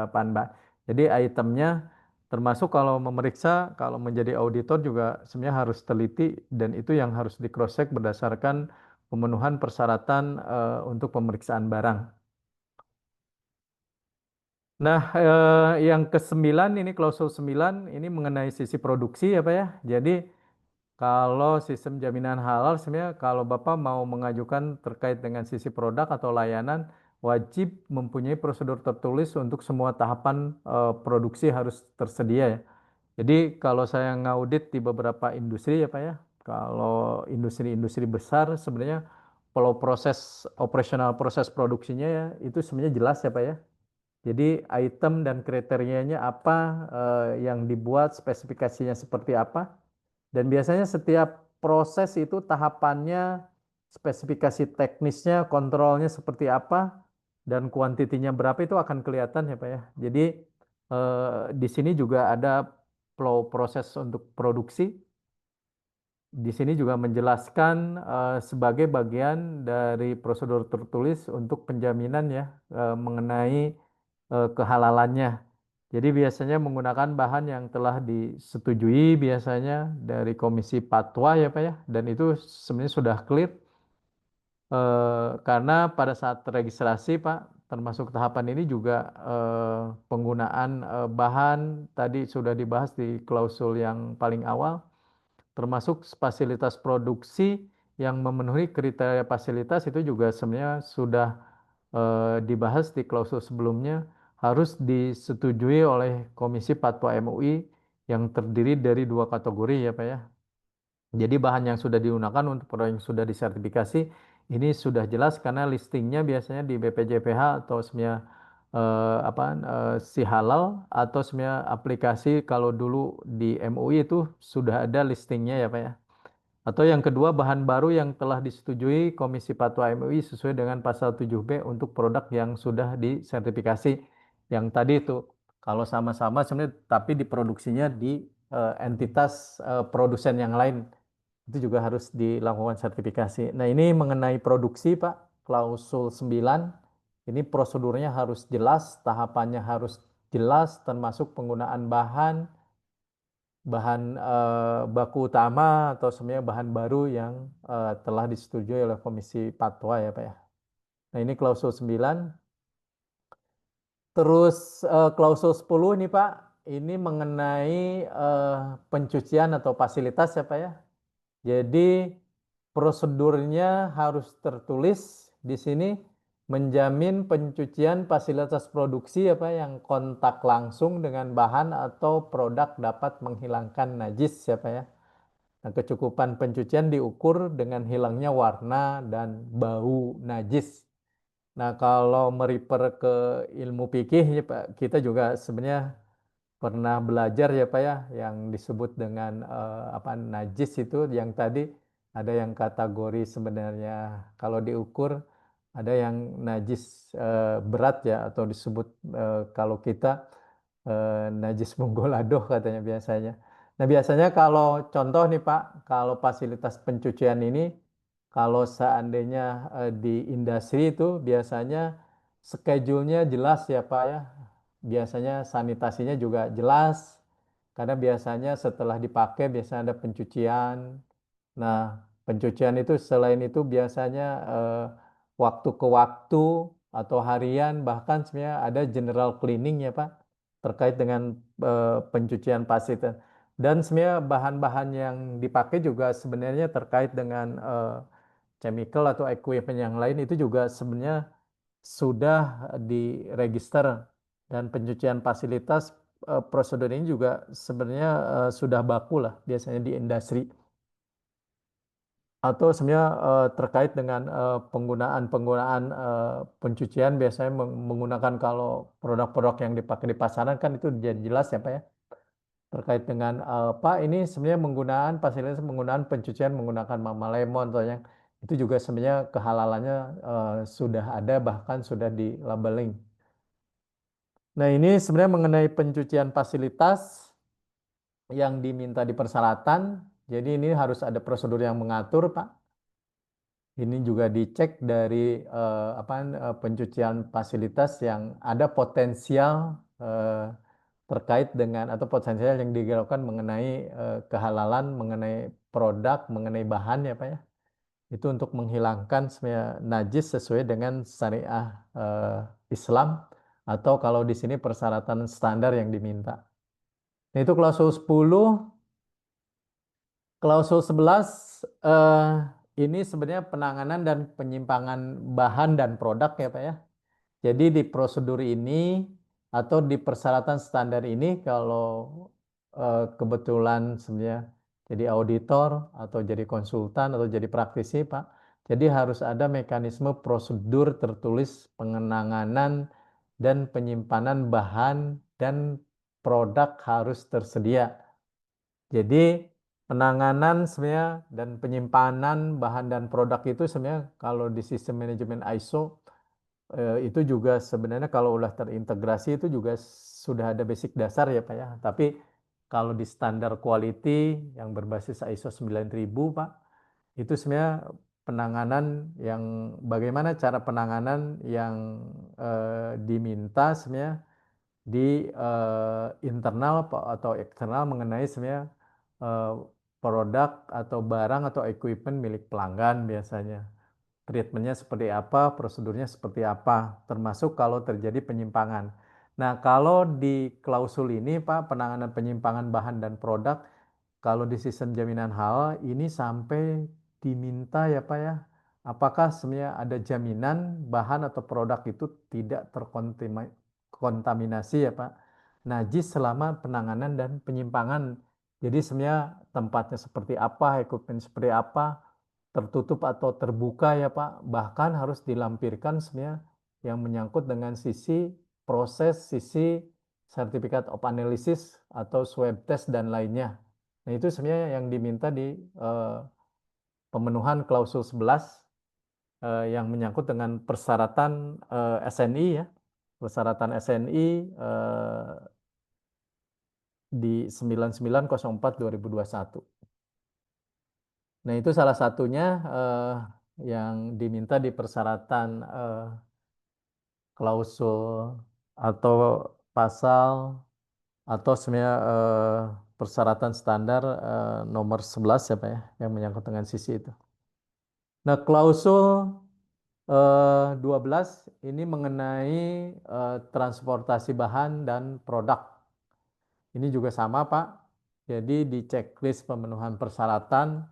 apaan Pak. Jadi itemnya termasuk kalau memeriksa, kalau menjadi auditor juga sebenarnya harus teliti dan itu yang harus di cross check berdasarkan pemenuhan persyaratan untuk pemeriksaan barang. Nah, yang ke-9 ini klausul 9 ini mengenai sisi produksi ya Pak ya. Jadi kalau sistem jaminan halal sebenarnya kalau Bapak mau mengajukan terkait dengan sisi produk atau layanan wajib mempunyai prosedur tertulis untuk semua tahapan produksi harus tersedia ya. Jadi kalau saya ngaudit di beberapa industri ya Pak ya, kalau industri-industri besar sebenarnya kalau proses operasional proses produksinya ya itu sebenarnya jelas ya Pak ya. Jadi item dan kriterianya apa yang dibuat, spesifikasinya seperti apa. Dan biasanya setiap proses itu tahapannya, spesifikasi teknisnya, kontrolnya seperti apa, dan kuantitinya berapa itu akan kelihatan ya Pak ya. Jadi di sini juga ada flow proses untuk produksi. Di sini juga menjelaskan sebagai bagian dari prosedur tertulis untuk penjaminan ya mengenai kehalalannya. Jadi biasanya menggunakan bahan yang telah disetujui biasanya dari Komisi Fatwa ya Pak ya, dan itu sebenarnya sudah clear karena pada saat registrasi Pak, termasuk tahapan ini juga penggunaan bahan tadi sudah dibahas di klausul yang paling awal, termasuk fasilitas produksi yang memenuhi kriteria fasilitas itu juga sebenarnya sudah dibahas di klausul sebelumnya harus disetujui oleh Komisi Fatwa MUI yang terdiri dari dua kategori ya Pak ya. Jadi bahan yang sudah digunakan untuk produk yang sudah disertifikasi ini sudah jelas karena listingnya biasanya di BPJPH atau sebenarnya si halal atau sebenarnya aplikasi kalau dulu di MUI itu sudah ada listingnya ya Pak ya. Atau yang kedua, bahan baru yang telah disetujui Komisi Fatwa MUI sesuai dengan pasal 7B untuk produk yang sudah disertifikasi. Yang tadi itu, kalau sama-sama sebenarnya tapi diproduksinya di entitas produsen yang lain, itu juga harus dilakukan sertifikasi. Nah, ini mengenai produksi, Pak, klausul 9, ini prosedurnya harus jelas, tahapannya harus jelas, termasuk penggunaan bahan, baku utama atau sebenarnya bahan baru yang telah disetujui oleh Komisi Fatwa ya Pak ya. Nah ini klausul 9. Terus klausul 10 nih Pak, ini mengenai pencucian atau fasilitas ya Pak ya. Jadi prosedurnya harus tertulis di sini menjamin pencucian fasilitas produksi apa yang kontak langsung dengan bahan atau produk dapat menghilangkan najis ya Pak ya. Nah, kecukupan pencucian diukur dengan hilangnya warna dan bau najis. Nah, kalau merifer ke ilmu fikih ya Pak, kita juga sebenarnya pernah belajar ya Pak ya, yang disebut dengan apa najis itu yang tadi ada yang kategori sebenarnya kalau diukur ada yang najis berat ya atau disebut kalau kita najis munggoladoh katanya biasanya. Nah, biasanya kalau contoh nih Pak, kalau fasilitas pencucian ini, kalau seandainya di industri itu biasanya schedule-nya jelas ya Pak ya. Biasanya sanitasinya juga jelas, karena biasanya setelah dipakai biasanya ada pencucian. Nah, pencucian itu selain itu biasanya waktu ke waktu atau harian, bahkan sebenarnya ada general cleaning ya Pak terkait dengan pencucian fasilitas. Dan sebenarnya bahan-bahan yang dipakai juga sebenarnya terkait dengan chemical atau equipment yang lain itu juga sebenarnya sudah diregister dan pencucian fasilitas prosedur ini juga sebenarnya sudah baku lah biasanya di industri atau sebenarnya terkait dengan penggunaan-penggunaan pencucian biasanya menggunakan kalau produk-produk yang dipakai di pasaran kan itu jadi jelas ya Pak ya terkait dengan Pak ini sebenarnya penggunaan fasilitas penggunaan pencucian menggunakan Mama Lemon atau yang Itu juga sebenarnya kehalalannya sudah ada, bahkan sudah di labeling. Nah, ini sebenarnya mengenai pencucian fasilitas yang diminta di persyaratan. Jadi ini harus ada prosedur yang mengatur, Pak. Ini juga dicek dari pencucian fasilitas yang ada potensial terkait dengan atau potensial yang dilakukan mengenai kehalalan, mengenai produk, mengenai bahan ya Pak ya. Itu untuk menghilangkan sebenarnya najis sesuai dengan syariah Islam atau kalau di sini persyaratan standar yang diminta. Nah, itu klausul 10. Klausul 11 ini sebenarnya penanganan dan penyimpangan bahan dan produk ya Pak ya. Jadi di prosedur ini atau di persyaratan standar ini kalau kebetulan sebenarnya jadi auditor atau jadi konsultan atau jadi praktisi Pak. Jadi harus ada mekanisme prosedur tertulis pengenanganan dan penyimpanan bahan dan produk harus tersedia. Jadi penanganan sebenarnya dan penyimpanan bahan dan produk itu sebenarnya kalau di sistem manajemen ISO itu juga sebenarnya kalau udah terintegrasi itu juga sudah ada basic dasar ya Pak ya. Tapi kalau di standar quality yang berbasis ISO 9000 Pak, itu sebenarnya penanganan yang bagaimana cara penanganan yang diminta sebenarnya di internal atau eksternal mengenai sebenarnya eh, produk atau barang atau equipment milik pelanggan biasanya. Treatmentnya seperti apa, prosedurnya seperti apa, termasuk kalau terjadi penyimpangan. Nah, kalau di klausul ini, Pak, penanganan penyimpangan bahan dan produk, kalau di sistem jaminan halal ini sampai diminta ya Pak ya, apakah sebenarnya ada jaminan bahan atau produk itu tidak terkontaminasi ya Pak, najis selama penanganan dan penyimpangan. Jadi sebenarnya tempatnya seperti apa, equipment seperti apa, tertutup atau terbuka ya Pak, bahkan harus dilampirkan sebenarnya yang menyangkut dengan sisi proses, sisi sertifikat of analysis atau swab test dan lainnya. Nah, itu sebenarnya yang diminta di eh, pemenuhan klausul 11 yang menyangkut dengan persyaratan SNI ya. Persyaratan SNI di 9904/2021. Nah, itu salah satunya yang diminta di persyaratan klausul atau pasal atau sebenarnya persyaratan standar nomor 11 ya Pak ya, yang menyangkut dengan sisi itu. Nah, klausul 12 ini mengenai transportasi bahan dan produk. Ini juga sama Pak. Jadi di checklist pemenuhan persyaratan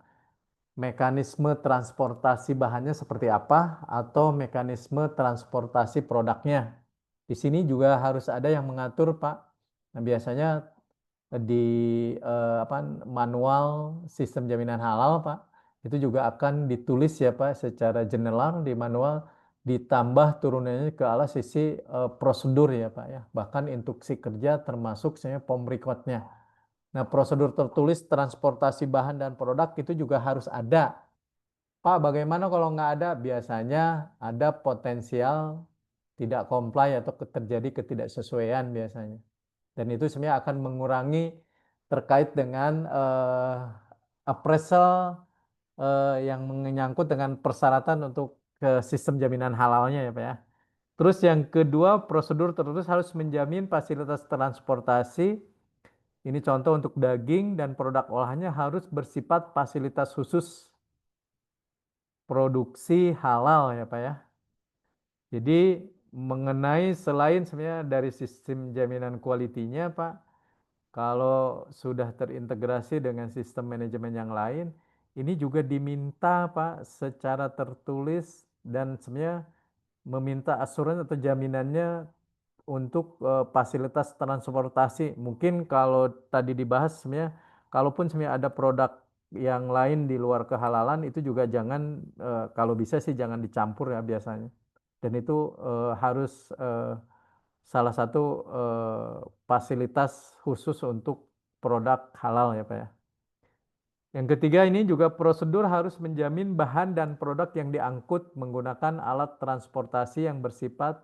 mekanisme transportasi bahannya seperti apa atau mekanisme transportasi produknya. Di sini juga harus ada yang mengatur, Pak. Nah, biasanya di manual sistem jaminan halal, Pak, itu juga akan ditulis ya, Pak, secara general di manual ditambah turunannya ke arah sisi prosedur ya, Pak ya. Bahkan instruksi kerja termasuk sebenarnya POM recordnya. Nah, prosedur tertulis transportasi bahan dan produk itu juga harus ada. Pak, bagaimana kalau nggak ada? Biasanya ada potensial tidak comply atau terjadi ketidaksesuaian biasanya. Dan itu sebenarnya akan mengurangi terkait dengan appraisal yang menyangkut dengan persyaratan untuk ke sistem jaminan halalnya ya Pak ya. Terus yang kedua, prosedur tertulis harus menjamin fasilitas transportasi. Ini contoh untuk daging dan produk olahannya harus bersifat fasilitas khusus produksi halal ya Pak ya. Jadi mengenai selain sebenarnya dari sistem jaminan kualitinya Pak, kalau sudah terintegrasi dengan sistem manajemen yang lain, ini juga diminta Pak secara tertulis dan sebenarnya meminta asuransi atau jaminannya untuk fasilitas transportasi. Mungkin kalau tadi dibahas sebenarnya, kalaupun sebenarnya ada produk yang lain di luar kehalalan itu juga jangan kalau bisa sih jangan dicampur ya biasanya. Dan itu harus salah satu fasilitas khusus untuk produk halal ya Pak ya. Yang ketiga ini juga prosedur harus menjamin bahan dan produk yang diangkut menggunakan alat transportasi yang bersifat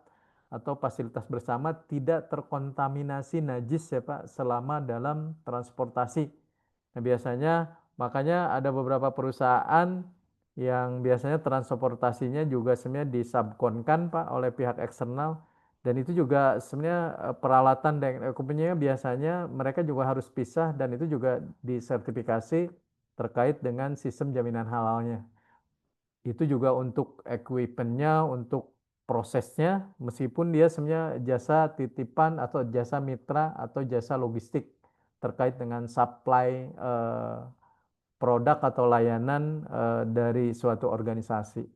atau fasilitas bersama tidak terkontaminasi najis ya Pak selama dalam transportasi. Nah, biasanya makanya ada beberapa perusahaan yang biasanya transportasinya juga sebenarnya disubkonkan Pak oleh pihak eksternal dan itu juga sebenarnya peralatan dan equipment-nya biasanya mereka juga harus pisah dan itu juga disertifikasi terkait dengan sistem jaminan halalnya. Itu juga untuk equipment-nya, untuk prosesnya, meskipun dia sebenarnya jasa titipan atau jasa mitra atau jasa logistik terkait dengan supply produk atau layanan dari suatu organisasi.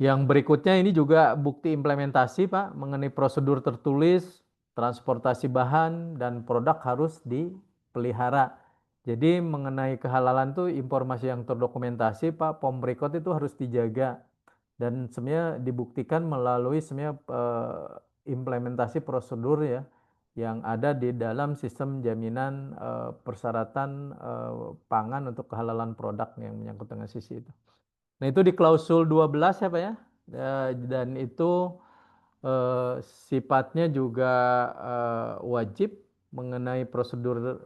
Yang berikutnya ini juga bukti implementasi, Pak, mengenai prosedur tertulis, transportasi bahan, dan produk harus dipelihara. Jadi mengenai kehalalan tuh informasi yang terdokumentasi, Pak, POM record itu harus dijaga. Dan sebenarnya dibuktikan melalui sebenarnya implementasi prosedur ya, yang ada di dalam sistem jaminan persyaratan pangan untuk kehalalan produk yang menyangkut dengan sisi itu. Nah, itu di klausul 12 ya, Pak ya. Dan itu sifatnya juga wajib mengenai prosedur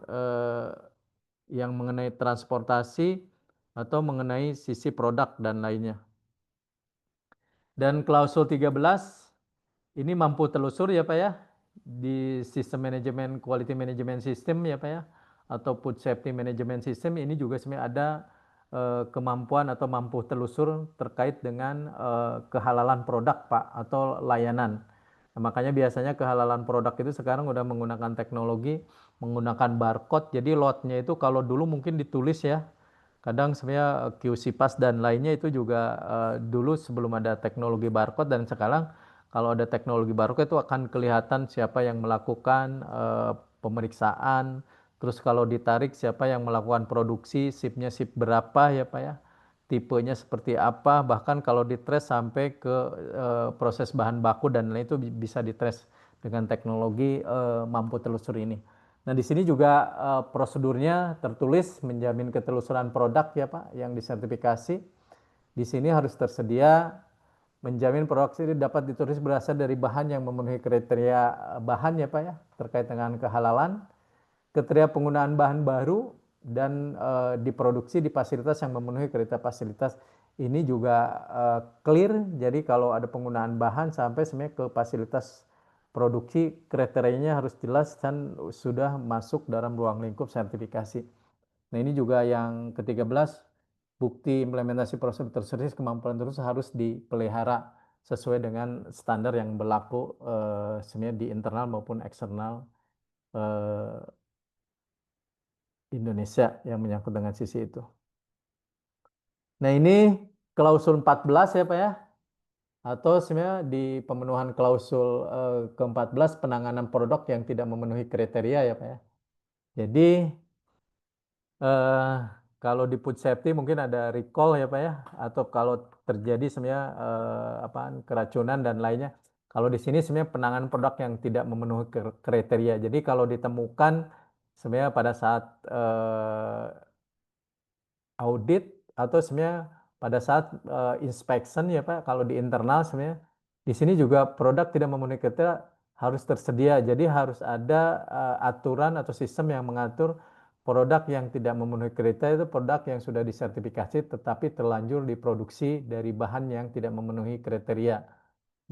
yang mengenai transportasi atau mengenai sisi produk dan lainnya. Dan klausul 13 ini mampu telusur ya Pak ya di sistem manajemen quality management system ya Pak ya atau food safety management system ini juga sebenarnya ada kemampuan atau mampu telusur terkait dengan kehalalan produk Pak atau layanan. Nah, makanya biasanya kehalalan produk itu sekarang udah menggunakan teknologi, menggunakan barcode. Jadi lotnya itu kalau dulu mungkin ditulis ya. Kadang sebenarnya QC Pass dan lainnya itu juga dulu sebelum ada teknologi barcode dan sekarang kalau ada teknologi barcode itu akan kelihatan siapa yang melakukan pemeriksaan, terus kalau ditarik siapa yang melakukan produksi, shipnya ship berapa ya Pak ya, tipenya seperti apa, bahkan kalau ditrace sampai ke proses bahan baku dan lain itu bisa ditrace dengan teknologi mampu telusur ini. Nah, di sini juga prosedurnya tertulis menjamin ketelusuran produk ya Pak yang disertifikasi. Di sini harus tersedia menjamin produk ini dapat ditulis berasal dari bahan yang memenuhi kriteria bahan ya Pak ya terkait dengan kehalalan, kriteria penggunaan bahan baru dan diproduksi di fasilitas yang memenuhi kriteria fasilitas. Ini juga clear. Jadi kalau ada penggunaan bahan sampai sebenarnya ke fasilitas produksi kriterianya harus jelas dan sudah masuk dalam ruang lingkup sertifikasi. Nah, ini juga yang ke-13, bukti implementasi prosedur terservis kemampuan terus harus dipelihara sesuai dengan standar yang berlaku sebenarnya di internal maupun eksternal Indonesia yang menyangkut dengan sisi itu. Nah, ini klausul 14 ya Pak ya. Atau sebenarnya di pemenuhan klausul ke-14 penanganan produk yang tidak memenuhi kriteria ya Pak ya. Jadi kalau di food safety mungkin ada recall ya Pak ya, atau kalau terjadi sebenarnya keracunan dan lainnya. Kalau di sini sebenarnya penanganan produk yang tidak memenuhi kriteria. Jadi kalau ditemukan sebenarnya pada saat audit atau sebenarnya pada saat inspection ya Pak, kalau di internal sebenarnya di sini juga produk tidak memenuhi kriteria harus tersedia. Jadi harus ada aturan atau sistem yang mengatur produk yang tidak memenuhi kriteria itu produk yang sudah disertifikasi tetapi terlanjur diproduksi dari bahan yang tidak memenuhi kriteria.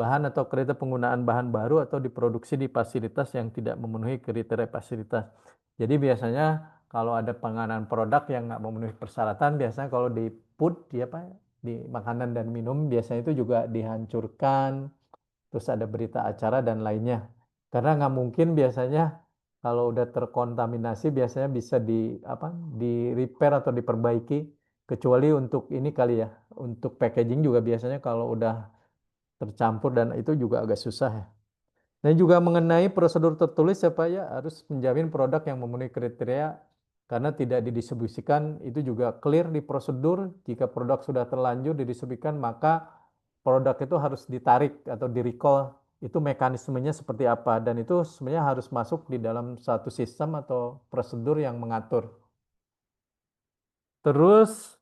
Bahan atau kriteria penggunaan bahan baru atau diproduksi di fasilitas yang tidak memenuhi kriteria fasilitas. Jadi biasanya kalau ada pengadaan produk yang nggak memenuhi persyaratan, biasanya kalau di food, ya Pak, di makanan dan minum, biasanya itu juga dihancurkan, terus ada berita acara dan lainnya. Karena nggak mungkin biasanya kalau udah terkontaminasi, biasanya bisa di repair atau diperbaiki, kecuali untuk ini kali ya, untuk packaging juga biasanya kalau udah tercampur dan itu juga agak susah ya. Dan juga mengenai prosedur tertulis ya Pak ya harus menjamin produk yang memenuhi kriteria karena tidak didistribusikan itu juga clear di prosedur. Jika produk sudah terlanjur didistribusikan maka produk itu harus ditarik atau di recall itu mekanismenya seperti apa, dan itu sebenarnya harus masuk di dalam satu sistem atau prosedur yang mengatur. Terus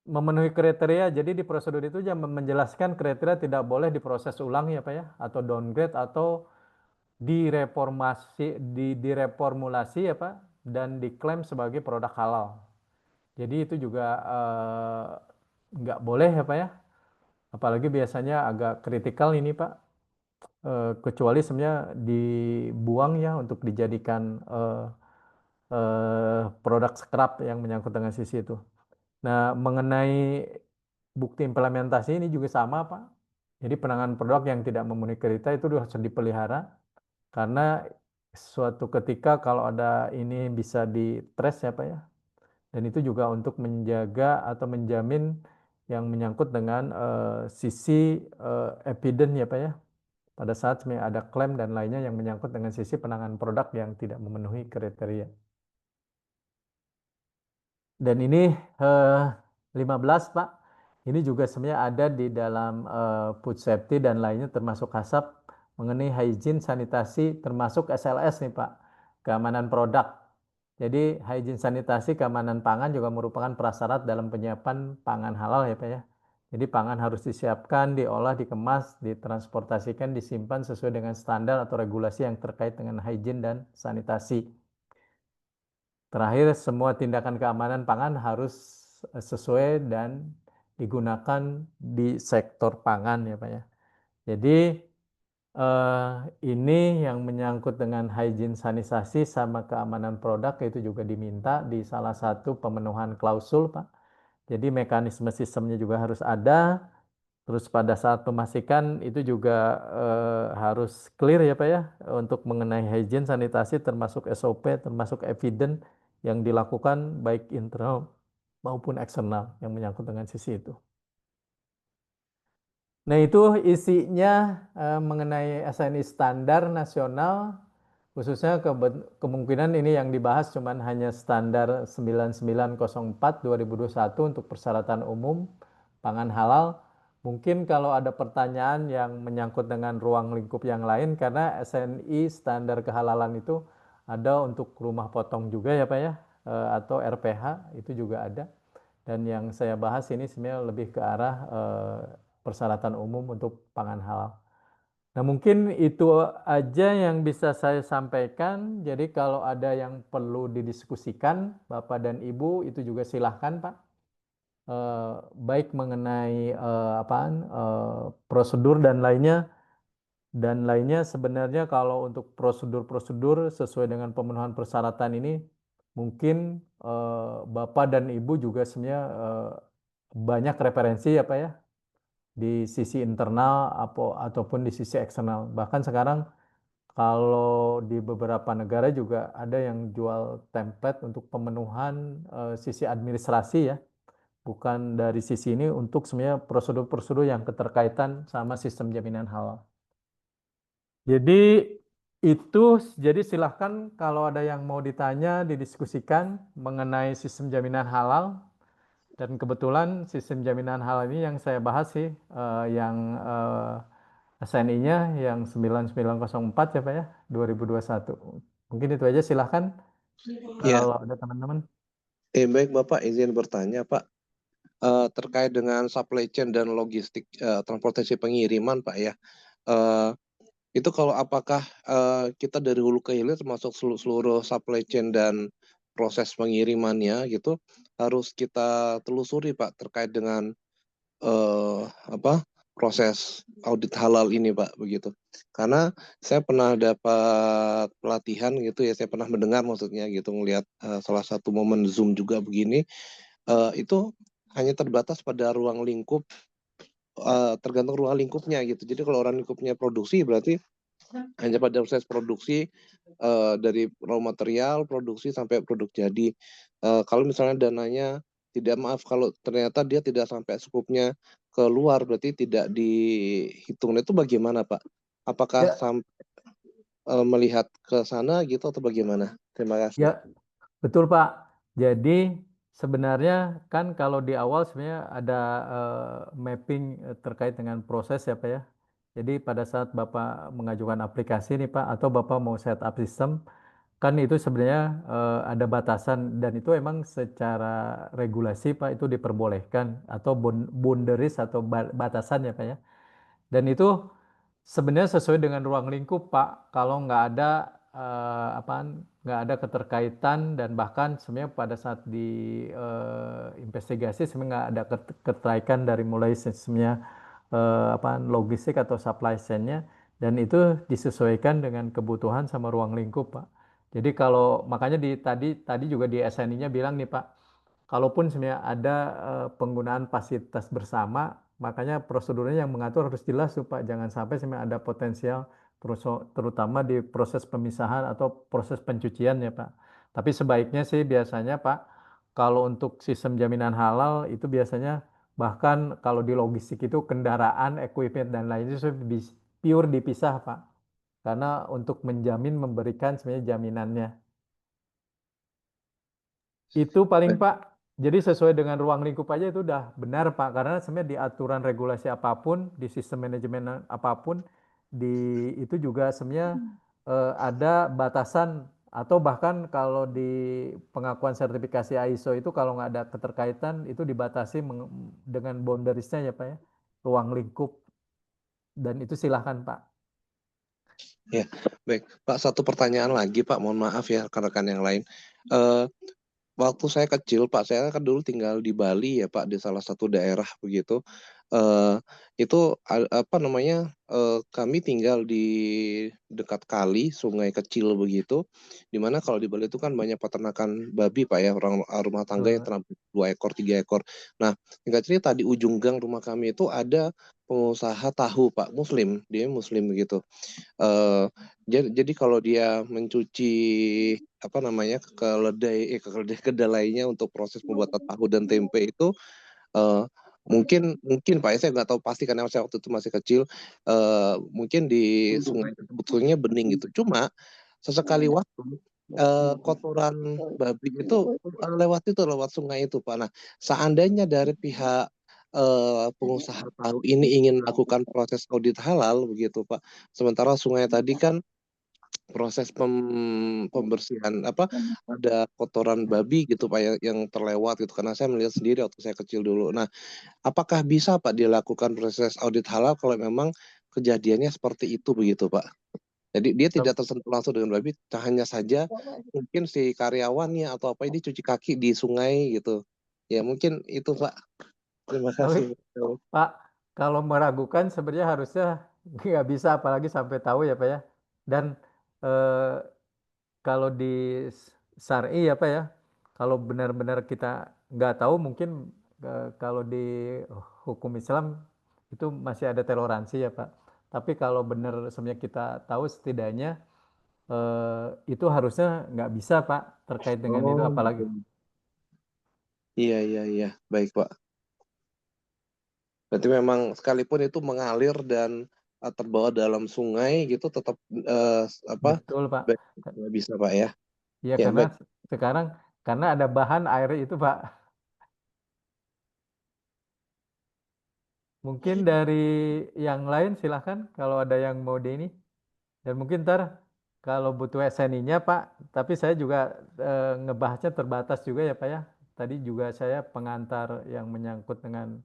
memenuhi kriteria, jadi di prosedur itu yang menjelaskan kriteria tidak boleh diproses ulang ya Pak ya, atau downgrade atau direformulasi ya Pak, dan diklaim sebagai produk halal. Jadi itu juga nggak boleh ya Pak ya, apalagi biasanya agak kritikal ini Pak. Kecuali sebenarnya dibuang ya untuk dijadikan produk scrap yang menyangkut dengan sisi itu. Nah, mengenai bukti implementasi ini juga sama, Pak. Jadi penanganan produk yang tidak memenuhi kriteria itu harus dipelihara karena suatu ketika kalau ada ini bisa di-trace ya, Pak ya. Dan itu juga untuk menjaga atau menjamin yang menyangkut dengan sisi evidence ya, Pak ya. Pada saat ada klaim dan lainnya yang menyangkut dengan sisi penanganan produk yang tidak memenuhi kriteria. Dan ini eh, 15 Pak, ini juga sebenarnya ada di dalam food safety dan lainnya termasuk HACCP mengenai hygiene sanitasi termasuk SLS nih Pak, keamanan produk. Jadi hygiene sanitasi keamanan pangan juga merupakan prasyarat dalam penyiapan pangan halal ya Pak ya. Jadi pangan harus disiapkan, diolah, dikemas, ditransportasikan, disimpan sesuai dengan standar atau regulasi yang terkait dengan hygiene dan sanitasi. Terakhir, semua tindakan keamanan pangan harus sesuai dan digunakan di sektor pangan ya Pak ya. Jadi eh, ini yang menyangkut dengan hygiene sanitasi sama keamanan produk itu juga diminta di salah satu pemenuhan klausul Pak. Jadi mekanisme sistemnya juga harus ada. Terus pada saat memastikan itu juga harus clear ya Pak ya untuk mengenai hygiene sanitasi termasuk SOP, termasuk evidence yang dilakukan baik internal maupun eksternal yang menyangkut dengan sisi itu. Nah itu isinya mengenai SNI standar nasional, khususnya kemungkinan ini yang dibahas cuman hanya standar 9904 2021 untuk persyaratan umum pangan halal. Mungkin kalau ada pertanyaan yang menyangkut dengan ruang lingkup yang lain, karena SNI standar kehalalan itu ada untuk rumah potong juga ya Pak ya, atau RPH itu juga ada. Dan yang saya bahas ini sebenarnya lebih ke arah persyaratan umum untuk pangan halal. Nah, mungkin itu aja yang bisa saya sampaikan. Jadi kalau ada yang perlu didiskusikan, Bapak dan Ibu, itu juga silahkan, Pak. Baik mengenai apaan prosedur dan lainnya sebenarnya kalau untuk prosedur-prosedur sesuai dengan pemenuhan persyaratan ini mungkin Bapak dan Ibu juga sebenarnya banyak referensi ya Pak ya di sisi internal ataupun di sisi eksternal. Bahkan sekarang kalau di beberapa negara juga ada yang jual template untuk pemenuhan sisi administrasi ya, bukan dari sisi ini untuk sebenarnya prosedur-prosedur yang keterkaitan sama sistem jaminan halal. Jadi itu, jadi silahkan kalau ada yang mau ditanya, didiskusikan mengenai sistem jaminan halal. Dan kebetulan sistem jaminan halal ini yang saya bahas sih, yang SNI-nya yang 9904 ya Pak ya, 2021. Mungkin itu aja, silahkan Ya, kalau ada teman-teman. baik Bapak, izin bertanya Pak. Terkait dengan supply chain dan logistik transportasi pengiriman Pak ya. Eh, itu kalau apakah kita dari hulu ke hilir termasuk seluruh supply chain dan proses pengirimannya gitu harus kita telusuri Pak terkait dengan apa proses audit halal ini Pak begitu. Karena saya pernah dapat pelatihan gitu ya, saya pernah mendengar maksudnya gitu ngelihat salah satu momen Zoom juga begini itu hanya terbatas pada ruang lingkup tergantung ruang lingkupnya gitu. Jadi kalau ruang lingkupnya produksi berarti hanya pada proses produksi dari raw material produksi sampai produk jadi. Kalau misalnya dananya tidak maaf kalau ternyata dia tidak sampai skupnya keluar berarti tidak dihitung. Nah, itu bagaimana Pak? Apakah Ya, melihat ke sana gitu atau bagaimana? Terima ya, kasih. betul Pak. Jadi sebenarnya kan kalau di awal sebenarnya ada mapping terkait dengan proses ya Pak ya. Jadi pada saat Bapak mengajukan aplikasi nih Pak, atau Bapak mau setup sistem, kan itu sebenarnya ada batasan dan itu emang secara regulasi Pak itu diperbolehkan atau boundaries atau batasan ya Pak ya. Dan itu sebenarnya sesuai dengan ruang lingkup Pak. Kalau nggak ada apaan, nggak ada keterkaitan dan bahkan sebenarnya pada saat di investigasi sebenarnya nggak ada keterkaitan dari mulai sistemnya apaan logistik atau supply chain-nya dan itu disesuaikan dengan kebutuhan sama ruang lingkup Pak. Jadi kalau makanya di tadi juga di SNI-nya bilang nih Pak, kalaupun sebenarnya ada penggunaan fasilitas bersama, makanya prosedurnya yang mengatur harus jelas tuh Pak. Jangan sampai sebenarnya ada potensial terutama di proses pemisahan atau proses pencucian ya Pak. Tapi sebaiknya sih biasanya Pak, kalau untuk sistem jaminan halal itu biasanya bahkan kalau di logistik itu kendaraan, equipment dan lainnya itu pure dipisah Pak. Karena untuk menjamin memberikan sebenarnya jaminannya. Itu paling Baik. Pak, jadi sesuai dengan ruang lingkup aja itu udah benar Pak, karena sebenarnya di aturan regulasi apapun, di sistem manajemen apapun, di itu juga sebenarnya ada batasan atau bahkan kalau di pengakuan sertifikasi ISO itu kalau nggak ada keterkaitan itu dibatasi dengan boundariesnya ya Pak ya, ruang lingkup dan itu silahkan Pak. Ya, baik. Pak, satu pertanyaan lagi, Pak. Mohon maaf ya, rekan-rekan yang lain. Eh, Waktu saya kecil, Pak, saya kan dulu tinggal di Bali ya, Pak, di salah satu daerah begitu. Eh, itu apa namanya? Kami tinggal di dekat kali, sungai kecil begitu. Dimana kalau di Bali itu kan banyak peternakan babi, Pak ya, orang rumah tangga yang Betul. ternak 2 ekor, 3 ekor. Nah, singkat cerita di ujung gang rumah kami itu ada pengusaha tahu, Pak, Muslim, dia Muslim begitu. eh jadi kalau dia mencuci apa namanya kedelainya untuk proses pembuatan tahu dan tempe itu eh, mungkin mungkin Pak, saya nggak tahu pasti karena saya waktu itu masih kecil, mungkin di sungai tersebut sungainya bening gitu. Cuma sesekali waktu kotoran babi itu lewat sungai itu Pak. Nah, seandainya dari pihak pengusaha tahu ini ingin melakukan proses audit halal begitu Pak. Sementara sungai tadi kan proses pembersihan apa ada kotoran babi gitu Pak yang terlewat gitu karena saya melihat sendiri waktu saya kecil dulu. Nah, apakah bisa Pak dilakukan proses audit halal kalau memang kejadiannya seperti itu begitu Pak? Jadi dia tidak tersentuh langsung dengan babi, hanya saja mungkin si karyawannya atau apa ini cuci kaki di sungai gitu. Ya mungkin itu Pak. Terima Tapi kasih. Pak, kalau meragukan sebenarnya harusnya nggak bisa apalagi sampai tahu ya Pak ya. Dan eh, kalau di syar'i ya Pak ya, kalau benar-benar kita nggak tahu mungkin kalau di hukum Islam itu masih ada toleransi ya Pak. Tapi kalau benar sebenarnya kita tahu setidaknya itu harusnya nggak bisa Pak terkait dengan itu Oh, apalagi. gitu. Iya, iya, iya. Baik, Pak. Berarti memang sekalipun itu mengalir dan terbawa dalam sungai gitu tetap apa Betul Pak. baik nggak bisa Pak ya. Ya Ya karena baik. sekarang karena ada bahan air itu Pak. Mungkin dari yang lain silahkan kalau ada yang mau di ini. Dan mungkin ntar kalau butuh SNI-nya Pak, tapi saya juga ngebahasnya terbatas juga ya Pak ya. Tadi juga saya pengantar yang menyangkut dengan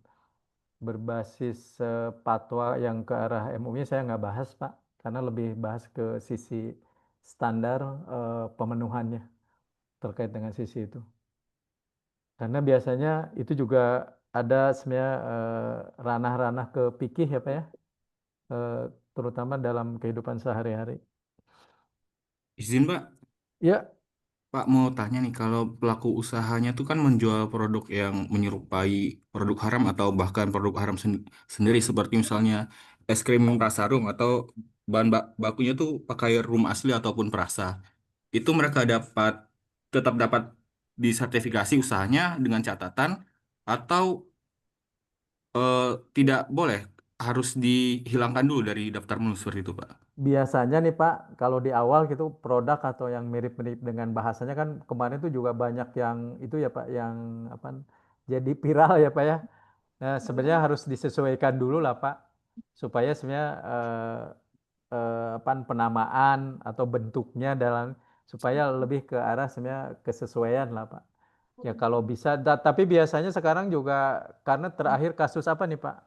berbasis fatwa yang ke arah MUI saya nggak bahas Pak, karena lebih bahas ke sisi standar pemenuhannya terkait dengan sisi itu. Karena biasanya itu juga ada sebenarnya ranah-ranah ke fikih ya Pak ya, eh, terutama dalam kehidupan sehari-hari. Izin Pak, Ya, Pak mau tanya nih, kalau pelaku usahanya tuh kan menjual produk yang menyerupai produk haram atau bahkan produk haram sendiri seperti misalnya es krim Rasarung atau bahan bakunya tuh pakai rum asli ataupun perasa. Itu mereka tetap dapat disertifikasi usahanya dengan catatan atau eh, tidak boleh harus dihilangkan dulu dari daftar menu seperti itu, Pak. biasanya nih Pak, kalau di awal gitu produk atau yang mirip-mirip dengan bahasanya kan kemarin tuh juga banyak yang itu ya Pak, yang apa jadi viral ya Pak ya. Nah, sebenarnya harus disesuaikan dulu lah Pak. supaya sebenarnya apa penamaan atau bentuknya dalam supaya lebih ke arah sebenarnya kesesuaian lah Pak. Ya kalau bisa, tapi biasanya sekarang juga karena terakhir kasus apa nih Pak,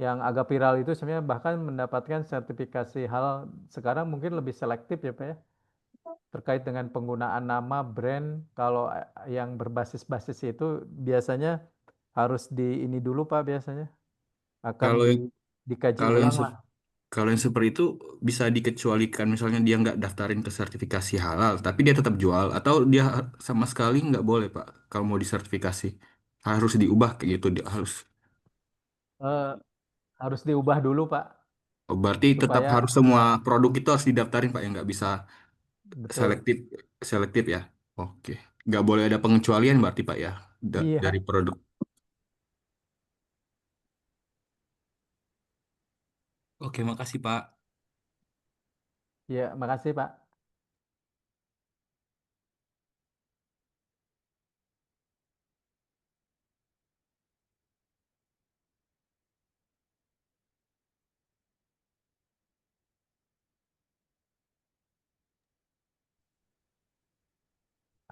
yang agak viral itu sebenarnya bahkan mendapatkan sertifikasi halal sekarang mungkin lebih selektif ya Pak ya, terkait dengan penggunaan nama brand kalau yang berbasis-basis itu biasanya harus di ini dulu Pak biasanya akan Kalau yang dikaji kalau yang ulang lah. se- kalau yang seperti itu bisa dikecualikan, misalnya dia nggak daftarin ke sertifikasi halal, tapi dia tetap jual, atau dia sama sekali nggak boleh Pak kalau mau disertifikasi, harus diubah kayak gitu, dia harus. Eh, harus diubah dulu Pak Oh, berarti tetap supaya harus semua produk itu harus didaftarin Pak, ya nggak bisa betul. selektif selektif ya. Oke, nggak boleh ada pengecualian berarti Pak ya, dari Iya, produk. Oke, makasih Pak. iya, makasih Pak.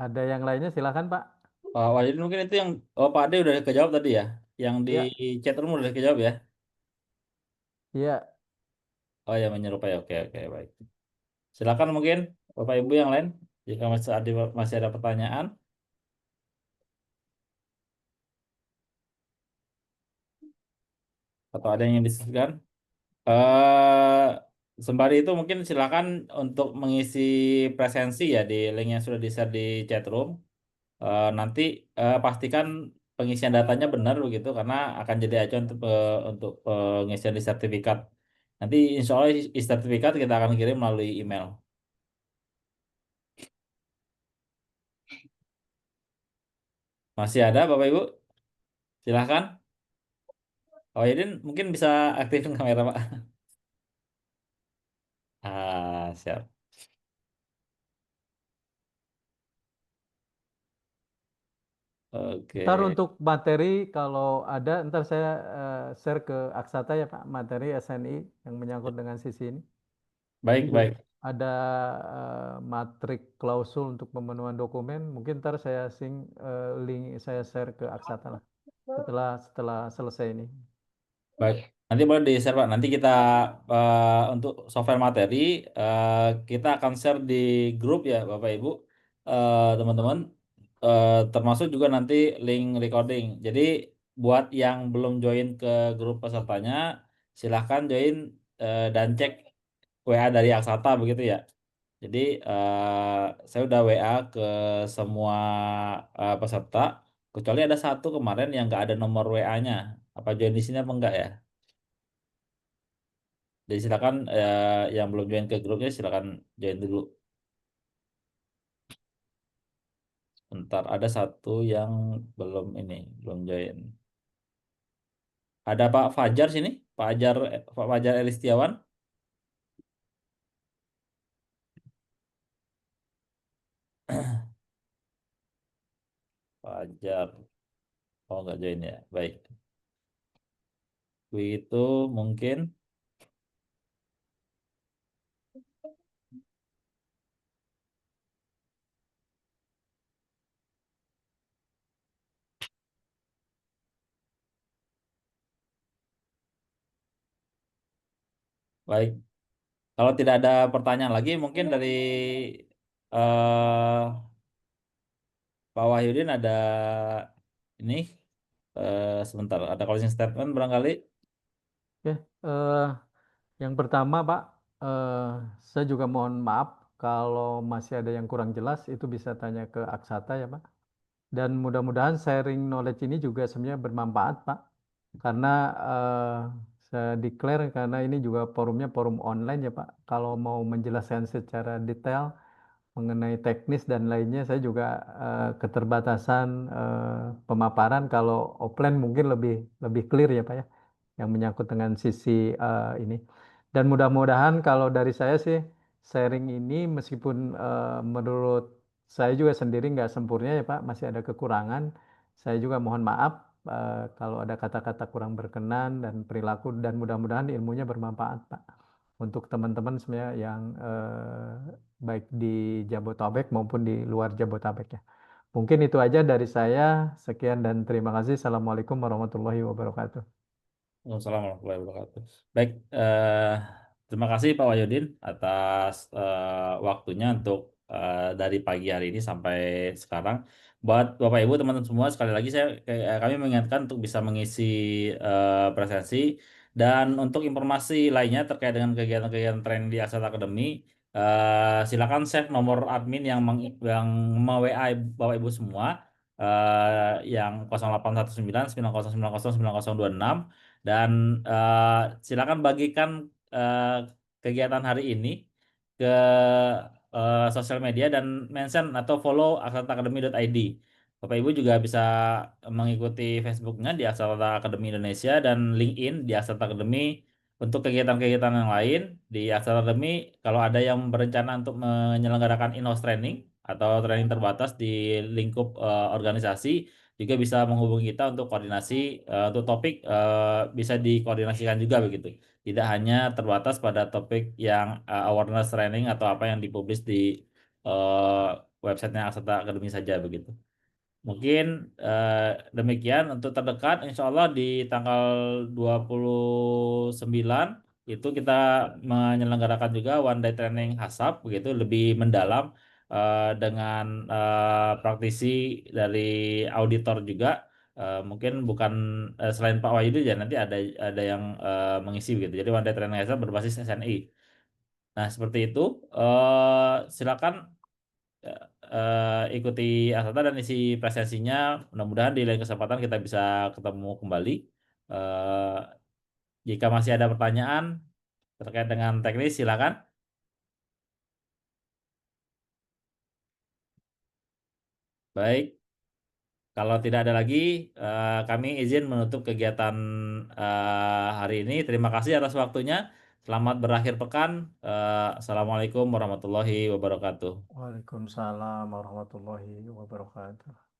Ada yang lainnya silakan Pak. Wah, jadi mungkin itu yang Pak Ade udah kejawab tadi ya. Yang di Ya, chat room udah kejawab ya. iya. Oh ya, menyerupai. Oke, oke, baik. Silakan mungkin Bapak Ibu yang lain jika masih ada pertanyaan atau ada yang ingin diskusikan. Eh Sembari itu mungkin silakan untuk mengisi presensi ya di link yang sudah di-share di chat room. Nanti pastikan pengisian datanya benar begitu karena akan jadi acuan untuk pengisian di sertifikat. Nanti insya Allah sertifikat kita akan kirim melalui email. Masih ada Bapak Ibu? Silahkan. Oh Yadin mungkin bisa aktifin kamera Pak. Siap. Oke. Ntar untuk materi kalau ada, ntar saya share ke Aksata ya Pak, materi SNI yang menyangkut dengan sisi ini. Ini Baik, juga baik. ada matrik klausul untuk pemenuhan dokumen. Mungkin ntar saya link saya share ke Aksata lah setelah setelah selesai ini. Baik, nanti boleh di-share Pak. Nanti kita untuk software materi eh, kita akan share di grup ya Bapak Ibu, teman-teman. Termasuk juga nanti link recording. Jadi buat yang belum join ke grup pesertanya, silahkan join dan cek WA dari Aksata begitu ya. Jadi saya udah WA ke semua peserta, kecuali ada satu kemarin yang nggak ada nomor WA-nya. Apa join di sini apa enggak ya? Jadi silakan yang belum join ke grupnya silakan join dulu. Bentar, ada satu yang belum join. Ada Pak Fajar sini, Pak Fajar Elistiawan. Fajar, oh nggak join ya. Baik, itu mungkin. Baik, kalau tidak ada pertanyaan lagi, mungkin dari eh Pak Wahyudin ada ini sebentar, ada closing statement barangkali. Oke, yang pertama Pak, saya juga mohon maaf kalau masih ada yang kurang jelas, itu bisa tanya ke Aksata ya Pak. Dan mudah-mudahan sharing knowledge ini juga sebenarnya bermanfaat, Pak. Karena eh, saya declare karena ini juga forumnya forum online ya, Pak. Kalau mau menjelaskan secara detail mengenai teknis dan lainnya, saya juga keterbatasan pemaparan. Kalau offline mungkin lebih lebih clear ya, Pak ya, yang menyangkut dengan sisi ini. Dan mudah-mudahan kalau dari saya sih sharing ini meskipun menurut saya juga sendiri nggak sempurna ya Pak, masih ada kekurangan. Saya juga mohon maaf. kalau ada kata-kata kurang berkenan dan perilaku, dan mudah-mudahan ilmunya bermanfaat, Pak, untuk teman-teman sebenarnya yang baik di Jabotabek maupun di luar Jabotabek ya. Mungkin itu aja dari saya. Sekian dan terima kasih. Assalamualaikum warahmatullahi wabarakatuh. Waalaikumsalam warahmatullahi wabarakatuh. Baik, terima kasih Pak Wahyudin atas waktunya untuk dari pagi hari ini sampai sekarang. Buat Bapak Ibu teman-teman semua, sekali lagi kami mengingatkan untuk bisa mengisi presensi, dan untuk informasi lainnya terkait dengan kegiatan-kegiatan training di Aksata Academy, silakan save nomor admin yang WA Bapak Ibu semua, yang 0819 909 9026, dan silakan bagikan eh, kegiatan hari ini ke sosial media dan mention atau follow aksatakademi.id. Bapak Ibu juga bisa mengikuti Facebooknya di Aksata Academy Indonesia dan LinkedIn di Aksata Academy. Untuk kegiatan-kegiatan yang lain di Aksata Academy, kalau ada yang berencana untuk menyelenggarakan in-house training atau training terbatas di lingkup organisasi, juga bisa menghubungi kita untuk koordinasi, untuk topik bisa dikoordinasikan juga begitu. Tidak hanya terbatas pada topik yang awareness training atau apa yang dipublish di eh, websitenya Aksata Academy saja begitu. Mungkin demikian untuk terdekat, insya Allah di tanggal 29 itu kita menyelenggarakan juga one day training HACCP begitu, lebih mendalam dengan praktisi dari auditor juga. Mungkin bukan selain Pak Wahyudi ya, nanti ada yang mengisi begitu. Jadi one day training HACCP berbasis SNI. Nah, seperti itu. Silakan ikuti Asata dan isi presensinya. Mudah-mudahan di lain kesempatan kita bisa ketemu kembali. Eh, Jika masih ada pertanyaan terkait dengan teknis, silakan. Baik, kalau tidak ada lagi, kami izin menutup kegiatan hari ini. Terima kasih atas waktunya. Selamat berakhir pekan. Assalamualaikum warahmatullahi wabarakatuh. Waalaikumsalam warahmatullahi wabarakatuh.